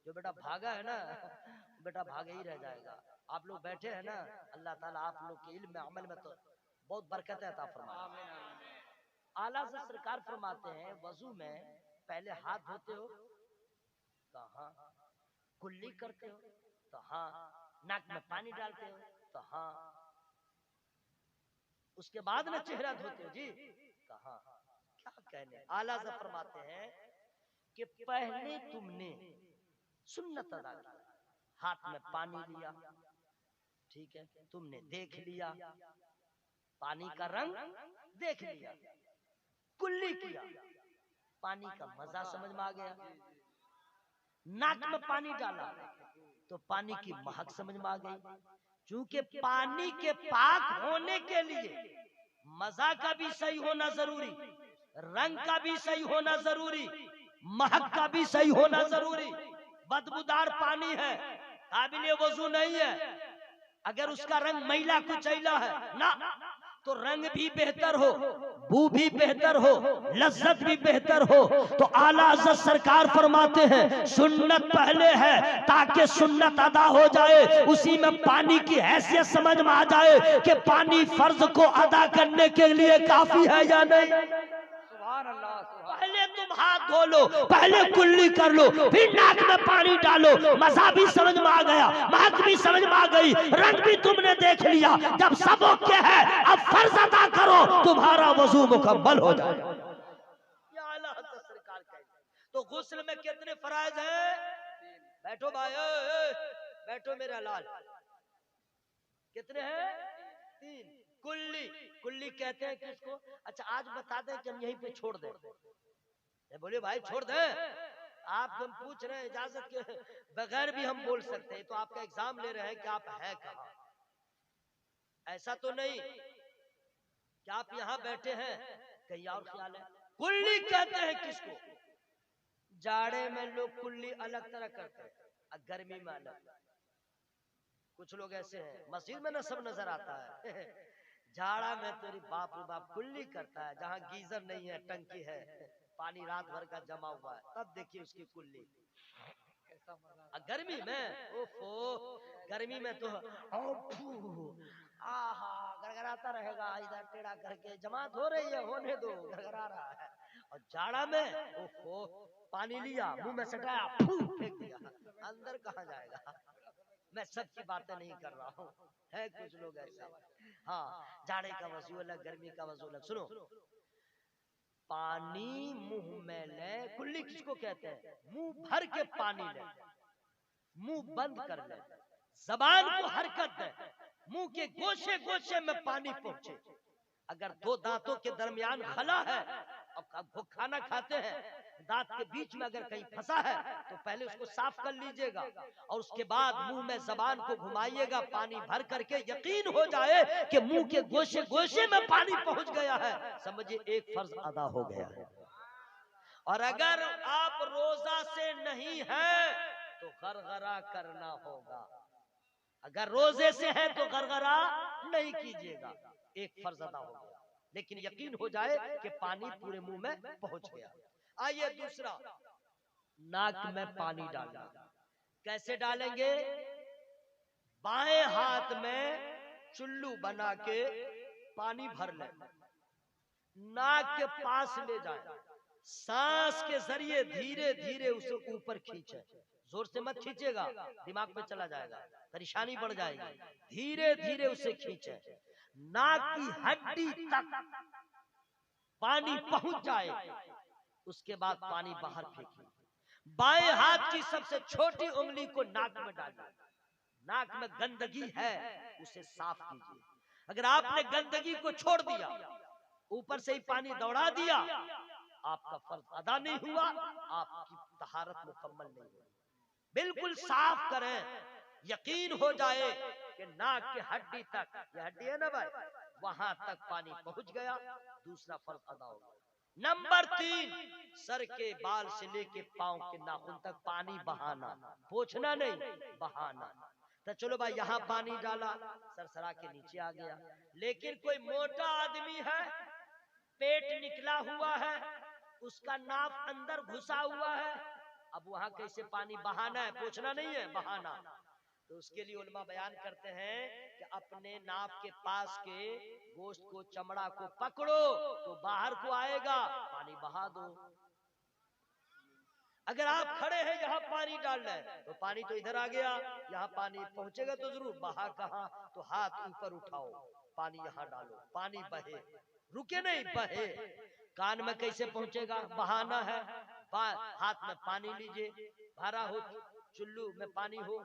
[SPEAKER 1] जो बेटा भागा है ना बेटा भागा ही रह जाएगा। आप लोग बैठे हैं ना, अल्लाह ताला आप लोग के इल्म में अमल में तो बहुत बरकत अता फरमाए। आला से सरकार फरमाते हैं वजू में पहले हाथ धोते हो तो हाँ, कुल्ली करते हो तो हाँ, नाक में पानी डालते हो तो हाँ, उसके बाद ना चेहरा धोते हो जी तो हाँ। क्या कहने, आला से फरमाते हैं कि पहले तुमने सुन्नत अदा की, हाथ में पानी लिया, ठीक है, तुमने देख लिया, पानी का रंग देख लिया, कुल्ली किया, पानी का मजा समझ में आ गया, नाक में पानी डाला तो पानी की महक समझ में आ गई। क्योंकि पानी के पाक होने के लिए मजा का भी सही होना जरूरी, रंग का भी सही होना जरूरी, महक का भी सही होना जरूरी। बदबूदार पानी है, काबिल वजू नहीं है, अगर उसका रंग मैला कुचैला है ना, तो रंग भी बेहतर हो, बू भी बेहतर हो, लज्जत भी बेहतर हो। तो आला हज़रत सरकार फरमाते हैं सुन्नत पहले है ताकि सुन्नत अदा हो जाए, उसी में पानी की हैसियत समझ में आ जाए कि पानी फर्ज को अदा करने के लिए काफी है या नहीं। पहले तुम हाथ धो लो, पहले कुल्ली कर लो, फिर नाक में पानी डालो, मजा भी समझ में आ गया, महक भी समझ में आ गई, रंग भी तुमने देख लिया। जब सब ओके है अब फर्ज अदा करो, तुम्हारा वजू मुकम्मल हो जाए। तो गुस्ल में कितने फराइज हैं? बैठो भाई, बैठो मेरा लाल, कितने हैं? 3। कुल्ली, कुल्ली कहते हैं किसको? अच्छा आज बता दें कि हम यहीं पे छोड़ दें, बोले भाई छोड़ दें, आप हम पूछ रहे हैं इजाजत के बगैर भी हम बोल सकते हैं, तो आपका एग्जाम ले रहे हैं कि आप है कहाँ। ऐसा तो नहीं कि आप यहाँ बैठे हैं कहीं और ख्याल है। कुल्ली कहते हैं किसको? जाड़े में लोग कुल्ली अलग तरह करते हैं और गर्मी में अलग। कुछ लोग ऐसे हैं मस्जिद में ना सब नजर आता है जाड़ा में तेरी बाप रे बाप कुल्ली करता है, जहाँ गीजर नहीं है, टंकी है, पानी रात भर का जमा हुआ है, तब देखिए उसकी कुल्ली। गर्मी में ओफो, गर्मी में तो आहा गड़गड़ाता रहेगा, इधर टेढ़ा करके जमात हो रही है, होने दो, गड़गड़ा रहा है। और जाड़ा में ओफो, पानी लिया मुंह में सटाया, फेंक दिया, अंदर कहाँ जाएगा। मैं सबकी बातें नहीं कर रहा हूँ, है कुछ लोग ऐसे। हाँ, जाड़े का वजू अलग, गर्मी का वजू अलग। सुनो, पानी मुंह में ले, कुल्ली किसको कहते हैं? मुंह भर के पानी ले, मुंह बंद कर ले, जबान को हरकत दे, मुंह के गोशे गोशे में पानी पहुंचे। अगर दो दांतों के दरमियान खला है, अब वो खाना खाते हैं, दांत के बीच में अगर कहीं फंसा है तो पहले उसको साफ कर लीजिएगा और उसके बाद मुंह में जबान को घुमाइएगा पानी भर करके, यकीन हो जाए कि मुंह के गोशे गोशे में पानी पहुंच गया है, समझिए एक फर्ज अदा हो गया है। और अगर आप रोजा से नहीं है तो गरगरा करना होगा, अगर रोजे से है तो गरगरा नहीं कीजिएगा, एक फर्ज अदा हो गया, लेकिन यकीन हो जाए कि पानी पूरे मुंह में पहुंच गया। आइए दूसरा, नाक में पानी डालना। कैसे डालेंगे? बाएं हाथ में चुल्लू बना के पानी भर लें, नाक के पास ले जाए, सांस के जरिए धीरे धीरे उसे ऊपर खींचे, जोर से मत खींचेगा, दिमाग पे चला जाएगा, परेशानी बढ़ जाएगी। धीरे धीरे उसे खींचे, नाक की हड्डी तक पानी पहुंच जाए, उसके बाद पानी बाहर फेंकिए। बाएं हाथ की सबसे छोटी उंगली को नाक में डालिए, नाक में गंदगी है उसे साफ कीजिए। अगर आपने गंदगी को छोड़ दिया, ऊपर से ही पानी दौड़ा दिया, आपका फर्ज अदा नहीं हुआ, आपकी तहारत मुकम्मल नहीं हुई। बिल्कुल साफ करें, यकीन हो जाए कि नाक की हड्डी तक, ये हड्डी है ना भाई, वहां तक पानी पहुंच गया, दूसरा फर्ज अदा हो गया। नंबर 3, सर के बाल से लेके पांव के नाखून तक पानी बहाना, पोंछना नहीं, बहाना। तो चलो भाई यहाँ पानी डाला, सरसरा के नीचे आ गया, लेकिन कोई मोटा आदमी है, पेट निकला हुआ है, उसका नाक अंदर घुसा हुआ है, अब वहां कैसे पानी बहाना है, पूछना नहीं है, बहाना। तो उसके लिए उलमा बयान करते हैं कि अपने नाक के पास के गोश्त को, चमड़ा को पकड़ो तो बाहर को आएगा, पानी बहा दो। अगर आप खड़े हैं यहाँ पानी डाल रहे हैं तो पानी तो इधर आ गया, यहाँ पानी पहुंचेगा तो जरूर, बहा कहाँ, तो हाथ ऊपर उठाओ, पानी यहाँ डालो, पानी बहे, रुके नहीं, बहे। कान में कैसे पहुंचेगा, बहाना है, हाथ में पानी लीजिए, भरा हो चुल्लू में पानी हो,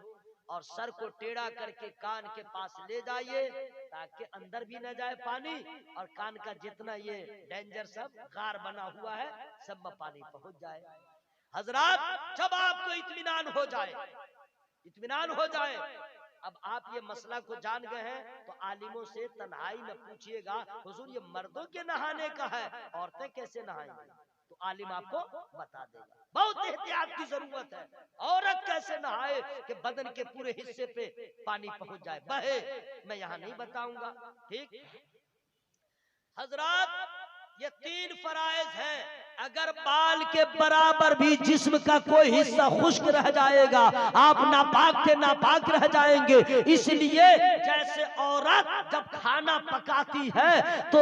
[SPEAKER 1] और सर को टेढ़ा करके कान के पास ले जाइए ताकि अंदर भी न जाए पानी, और कान का जितना ये डेंजर सब गार बना हुआ है सब में पानी पहुंच जाए। हजरात, जब आपको इत्मीनान हो जाए, इत्मीनान हो जाए, अब आप ये मसला को जान गए हैं तो आलिमों से तन्हाई में पूछिएगा, हुजूर ये मर्दों के नहाने का है, औरतें कैसे नहाएंगी, तो आलिम आपको बता देगा। बहुत एहतियात की जरूरत है, औरत कैसे नहाए कि बदन के पूरे हिस्से पे पानी पहुंच जाए, बहे, मैं यहाँ नहीं बताऊंगा। ठीक हजरात, ये 3 फराइज हैं, अगर बाल के बराबर भी जिस्म का कोई हिस्सा खुश्क रह जाएगा, आप नापाक के नापाक रह जाएंगे। इसलिए जैसे औरत जब खाना पकाती है तो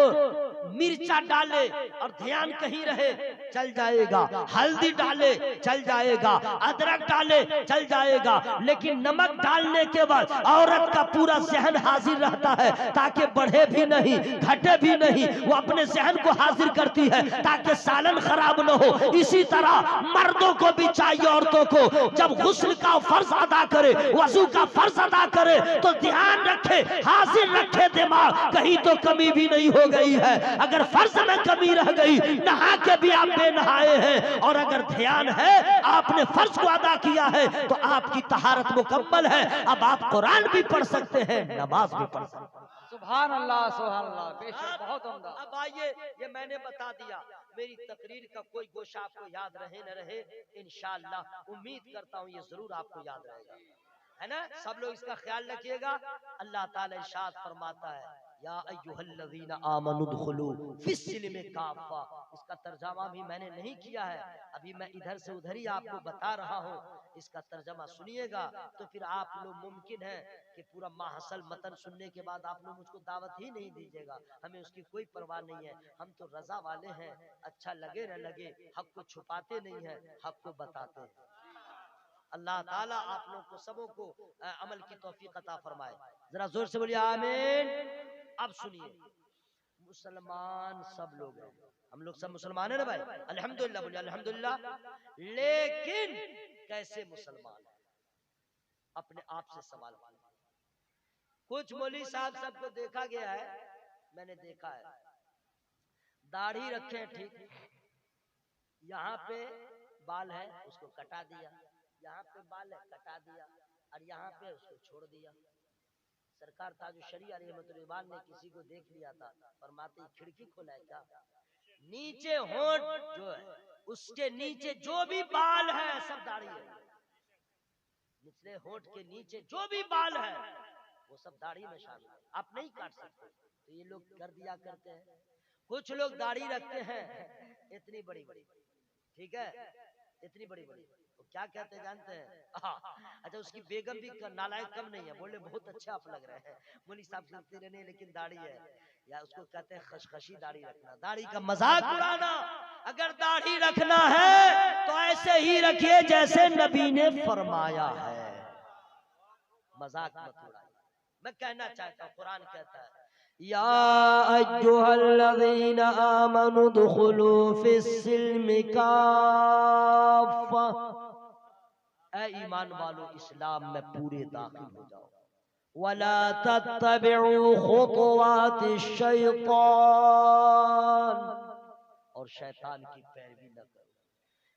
[SPEAKER 1] मिर्चा डाले और ध्यान कहीं रहे चल जाएगा, हल्दी डाले चल जाएगा, अदरक डाले चल जाएगा, लेकिन नमक डालने के बाद औरत का पूरा जहन हाजिर रहता है ताकि बढ़े भी नहीं घटे भी नहीं, वो अपने जहन को हाजिर करती है ताकि सालन खराब न हो। इसी तरह मर्दों को भी चाहिए, औरतों को जब गुस्ल का फर्ज अदा करे, वजू का फर्ज अदा करे तो ध्यान रखे, हाजिर रखे दिमाग, कहीं तो कमी भी नहीं हो गई है। अगर फर्ज में कमी रह गई, नहा के भी आप बेनहाए हैं, और अगर ध्यान है आपने फर्ज को अदा किया है तो आपकी तहारत मुकम्मल है, अब आप कुरान भी पढ़ सकते हैं, नमाज भी पढ़ सकते हैं।
[SPEAKER 2] सुभान अल्लाह, सुभान अल्लाह, बेशक बहुत उम्दा।
[SPEAKER 1] अब आइए, ये मैंने बता दिया, मेरी तकरीर का कोई गोशा आपको याद रहे न रहे, इंशाअल्लाह उम्मीद करता हूँ ये जरूर आपको याद रहेगा, है ना। सब लोग इसका ख्याल रखिएगा। अल्लाह ताला इरशाद फरमाता है, या अय्युहल्लज़ीना आमनु दुखुलू फिस्सिल्मि काफ़ा। इसका तर्जमा भी मैंने नहीं किया है, अभी मैं इधर से उधर ही आपको बता रहा हूँ। इसका तर्जमा सुनिएगा तो फिर आप लोग मुमकिन है कि पूरा माहसल मतन सुनने के बाद आप लोग मुझको दावत ही नहीं दीजिएगा, हमें उसकी कोई परवाह नहीं है, हम तो रजा वाले हैं, अच्छा लगे न लगे, हक को छुपाते नहीं है, हक को बताते हैं। अल्लाह ताला आप लोग को सबों को अमल की तौफीक अता फरमाए, जरा जोर से बोलिए आमीन। अब सुनिए, मुसलमान सब लोग हैं, हम लोग सब मुसलमान हैं ना भाई, अल्हम्दुलिल्लाह बोलिए अल्हम्दुलिल्लाह। लेकिन कैसे मुसलमान है, अपने आप से सवाल कीजिए। कुछ मौलवी साहब सबको देखा गया है, मैंने देखा है, दाढ़ी रखे हैं, ठीक, यहाँ पे बाल है उसको कटा दिया, यहाँ पे बाल है कटा दिया, और यहाँ पे उसको छोड़ दिया। सरकार ताजु शरीया रहमतुल्लाह ने किसी को देख लिया था, फरमाते खिड़की खोला है क्या, नीचे होंठ जो है उसके नीचे जो भी बाल है सब दाढ़ी है, निचले होंठ के नीचे जो भी बाल है वो सब दाढ़ी में शामिल है, आप नहीं काट सकते। तो ये लोग कर दिया करते हैं। कुछ लोग दाढ़ी रखते हैं इतनी बड़ी बड़ी, ठीक है, इतनी बड़ी बड़ी, तो क्या कहते हैं जानते हैं? अच्छा, उसकी बेगम भी नालायक कम नहीं है, बोले बहुत अच्छे आप लग रहे हैं, मौलवी साहब लगते रहने लेकिन दाढ़ी है, या उसको कहते हैं खशखशी दाढ़ी रखना, दाढ़ी का मजाक उड़ाना। अगर दाढ़ी रखना है तो ऐसे ही रखिए जैसे नबी ने फरमाया है, मजाक मत उड़ाइए। मैं कहना चाहता हूँ, कुरान कहता है, या अय्युहल्लज़ीना आमनु दुखुलू फिस्सिल्मि काफ़ा, ऐ ईमान वालों इस्लाम में पूरे दाखिल हो जाओ। वला तत्तबिउ खुतवातिश शैतान, और शैतान की पैरवी न करो,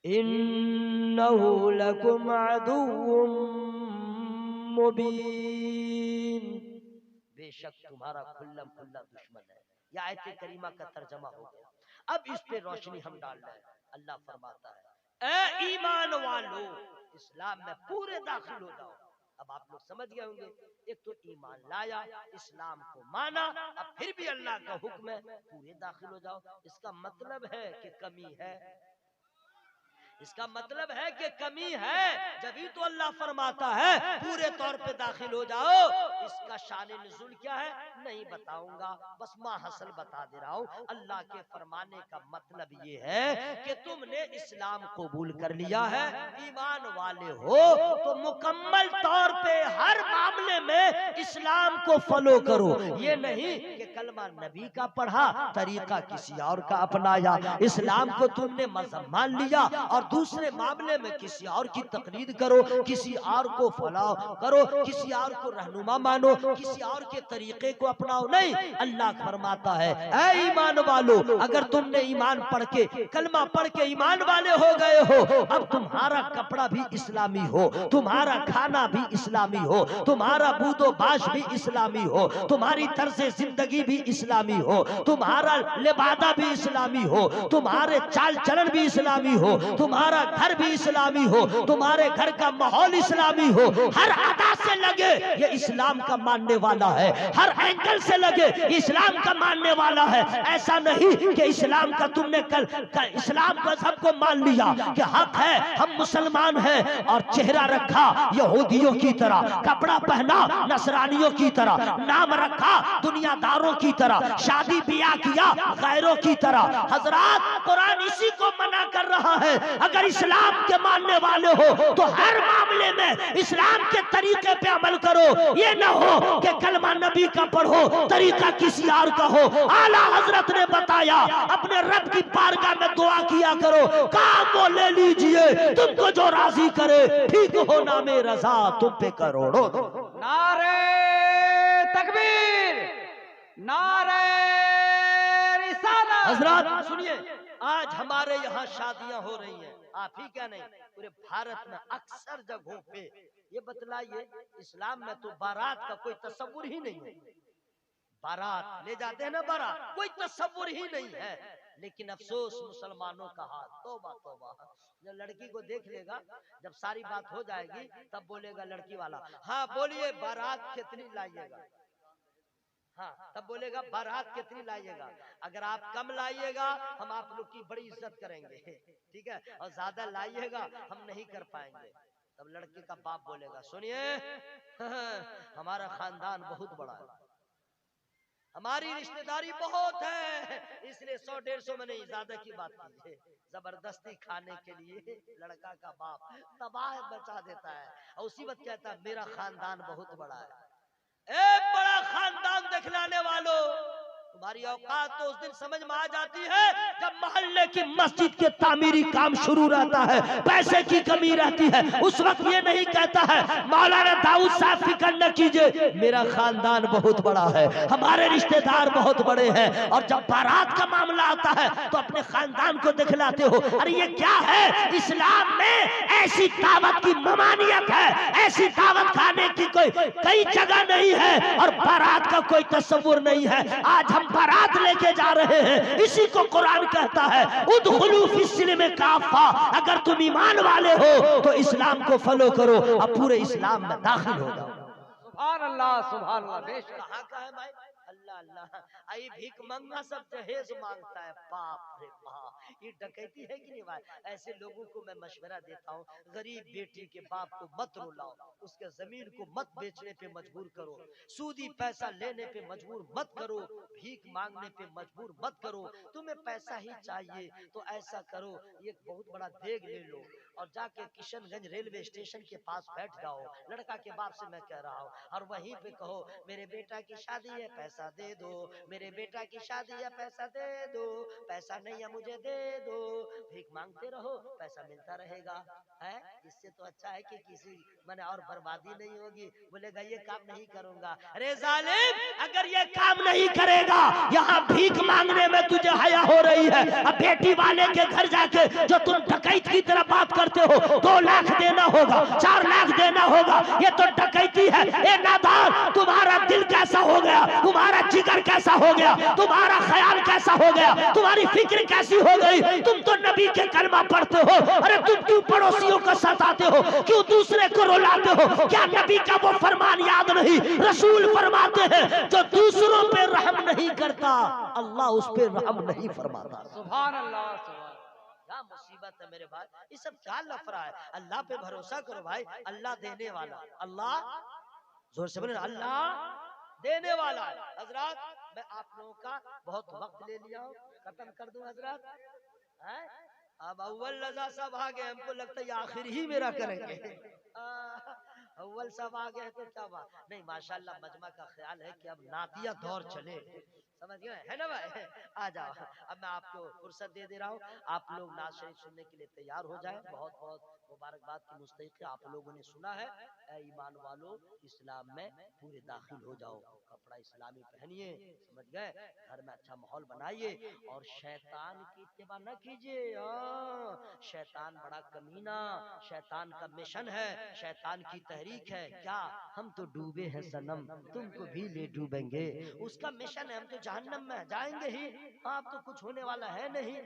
[SPEAKER 1] इन्नहु लकुम अदुव्वुम मुबीन, बेशक तुम्हारा खुल्लम खुल्ला दुश्मन है। यह आयत करीमा का तर्जमा हो गया। अब इस पे रोशनी हम डाल रहे हैं। अल्लाह फरमाता है, ए ईमान वालों इस्लाम में पूरे दाखिल हो जाओ। अब आप लोग समझ गए होंगे, एक तो ईमान लाया, इस्लाम को माना, अब फिर भी अल्लाह का हुक्म है पूरे दाखिल हो जाओ। इसका मतलब है कि कमी है, इसका मतलब है कि कमी है, जभी तो अल्लाह फरमाता है पूरे तौर पे दाखिल हो जाओ। इसका शान नुज़ुल क्या है नहीं बताऊंगा, बस माहसल बता दे रहा हूँ। अल्लाह के फरमाने का मतलब ये है कि तुमने इस्लाम कबूल कर लिया है, ईमान वाले हो, तो मुकम्मल तौर पे हर मामले में इस्लाम को फॉलो करो। ये नहीं कि कलमा नबी का पढ़ा, तरीका किसी और का अपनाया, इस्लाम को तुमने मजहब मान लिया और दूसरे मामले में किसी और की तकलीद करो, किसी और को फॉलो करो, किसी और को रहनुमा मानो, किसी और के तरीके को अपनाओ। नहीं, अल्लाह फरमाता है ऐ ईमान वालो, अगर तुमने ईमान पढ़ के कलमा पढ़ के ईमान वाले हो गए हो, अब तुम्हारा कपड़ा भी इस्लामी हो, तुम्हारा खाना भी इस्लामी हो, तुम्हारा बूदो बाश भी इस्लामी हो, तुम्हारी तर्ज़े जिंदगी भी इस्लामी हो, तुम्हारा लिबादा भी इस्लामी हो, तुम्हारे चाल चलन भी इस्लामी हो, तुम्हारा घर भी इस्लामी हो, तुम्हारे घर का माहौल इस्लामी हो, हर अदा से लगे ये इस्लाम का मानने वाला है, हर एंगल से लगे इस्लाम का मानने वाला है। ऐसा नहीं कि इस्लाम का तुमने कल इस्लाम का सबको मान लिया कि हक है, हम मुसलमान हैं, और चेहरा रखा यहूदियों की तरह, कपड़ा पहना नसरानियों की तरह, नाम रखा दुनियादारों की तरह, शादी ब्याह किया गैरों की तरह। हजरात, कुरान इसी को मना कर रहा है। अगर इस्लाम के मानने वाले हो तो हर मामले में इस्लाम के तरीके पे अमल करो। ये ना हो कि कलमा नबी का पढ़ो, तरीका किसी और का हो। आला हजरत ने बताया अपने रब की बारगाह में दुआ किया करो, काम वो ले लीजिए तुमको जो राजी करे, ठीक हो ना में रजा तुम पे करोड़ों।
[SPEAKER 2] नारे तकबीर, नारे रिसालत।
[SPEAKER 1] हजरत सुनिए, आज हमारे यहाँ शादियां हो रही हैं, आप ही क्या नहीं पूरे भारत में अक्सर जगहों पे। ये बतलाइए, इस्लाम में तो बारात का कोई तस्वुर ही नहीं है। बारात ले जाते हैं ना, बारात कोई तस्वुर ही नहीं है। लेकिन अफसोस मुसलमानों का हाल, तौबा तौबा, जब लड़की को देख लेगा, जब सारी बात हो जाएगी तब बोलेगा लड़की वाला, हाँ बोलिए बारात कितनी लाइएगा, हाँ तब बोलेगा बारात कितनी लाइएगा। अगर आप कम लाइएगा हम आप लोग की बड़ी इज्जत करेंगे, ठीक है, और ज्यादा लाइएगा हम नहीं कर पाएंगे। तब लड़की का बाप बोलेगा सुनिए हमारा खानदान बहुत बड़ा है, हमारी रिश्तेदारी बहुत है, इसलिए 100-150 में नहीं, ज्यादा की बात कीजिए। जबरदस्ती खाने के लिए लड़का का बाप तबाह बचा देता है, और उसी वक्त कहता है मेरा खानदान बहुत बड़ा है। एक बड़ा खानदान दिखलाने वालों, तुम्हारी औकात तो उस दिन समझ में आ जाती है जब मोहल्ले की मस्जिद के तामीरी काम शुरू रहता है, पैसे की कमी रहती है। उस वक्त ये नहीं कहता है मौलाना दाऊद साहब फिक्र न कीजिए मेरा खानदान बहुत बड़ा है, हमारे रिश्तेदार बहुत बड़े हैं। और जब बारात का मामला आता है तो अपने खानदान को दिखलाते हो। अरे ये क्या है, इस्लाम में ऐसी दावत की ममानियत है, ऐसी दावत खाने की कोई कई जगह नहीं है, और बारात का कोई तस्वुर नहीं है। आज हम बारात लेके जा रहे हैं, इसी को कुरान कहता है उदखुलू फिस्सिल्म काफा। अगर तुम ईमान वाले हो तो इस्लाम को फॉलो करो, अब पूरे इस्लाम में दाखिल हो जाओ।
[SPEAKER 2] सुभान अल्लाह, सुभान अल्लाह। बेशक
[SPEAKER 1] कहाँ का है भाई, अल्लाह अल्लाह, आई भीख मंगा सब दहेज मांगता है, बाप रे बाप, ये डकैती है कि नहीं भाई। ऐसे लोगों को मैं मशवरा देता हूँ, गरीब बेटी के बाप को मत रुलाओ, उसके जमीन को मत बेचने पे मजबूर करो, सूदी पैसा लेने पे मजबूर मत करो, भीख मांगने पे मजबूर मत करो। तुम्हें पैसा ही चाहिए तो ऐसा करो, एक बहुत बड़ा देग ले लो और जाके किशनगंज रेलवे स्टेशन के पास बैठ जाओ, लड़का के बाप से मैं कह रहा हूँ, और वहीं पे कहो मेरे बेटा की शादी है पैसा दे दो, मेरे बेटा की शादी है पैसा दे दो, पैसा नहीं है मुझे दे दो। भीख मांगते रहो, पैसा मिलता रहेगा, है इससे तो अच्छा है कि किसी मैंने और बर्बादी नहीं होगी। बोलेगा ये काम नहीं करूंगा, अरे जालिम अगर ये काम नहीं करेगा, यहाँ भीख मांगने में तुझे हया हो रही है। अब बेटी वाले के घर जाके जो तुम डकैत की तरह बात करते हो, 2 लाख देना होगा, 4 लाख देना होगा, ये तो डकैती है। ए नादान, तुम्हारा दिल कैसा हो गया, तुम्हारा जिगर कैसा हो गया, तुम्हारा ख्याल कैसा हो गया, तुम्हारी फिक्र कैसी हो गई। तुम तो नबी के कलमा पढ़ते हो, अरे तुम क्यों पड़ोसियों को सताते हो, क्यों दूसरे को रुलाते हो। क्या नबी का वो फरमान याद नहीं? रसूल फरमाते हैं जो दूसरों पे रहम नहीं करता अल्लाह उस पे रहम नहीं फरमाता।
[SPEAKER 2] सुभान अल्लाह, सुभान।
[SPEAKER 1] क्या मुसीबत है मेरे भाई, ये सब क्या लफड़ा है। अल्लाह पे भरोसा करो भाई, अल्लाह देने वाला, अल्लाह जोर से बोले अल्लाह देने वाला है। हजरत मैं आप लोगों का बहुत वक्त ले लिया हूँ, खत्म कर दूं हजरत। अब अव्वल रजा साहब आ गए, हमको लगता है आखिर ही मेरा करेंगे। अव्वल साहब आ गए तो क्या बात नहीं, माशाल्लाह मजमा का ख्याल है कि अब नातिया दौर चले, समझ गए है ना भाई। आ जाओ, अब मैं आपको फुर्सत दे दे रहा हूँ, आप लोग नाज शरीफ सुनने के लिए तैयार हो जाए। बहुत बहुत मुबारकबाद की मुस्तहिक है, आप लोगों ने सुना है। ऐ ईमान वालों, इस्लाम में पूरे दाखिल हो जाओ, कपड़ा इस्लामी पहनिए, समझ गए, घर में अच्छा माहौल बनाइए और शैतान की इत्तिबा न कीजिए। शैतान बड़ा कमीना, शैतान का मिशन है, शैतान की तहरीक है। क्या हम तो डूबे हैं सनम, तुमको भी ले डूबेंगे। उसका मिशन है, हम तो जहन्नम में जाएंगे ही, आप तो कुछ होने वाला है नहीं।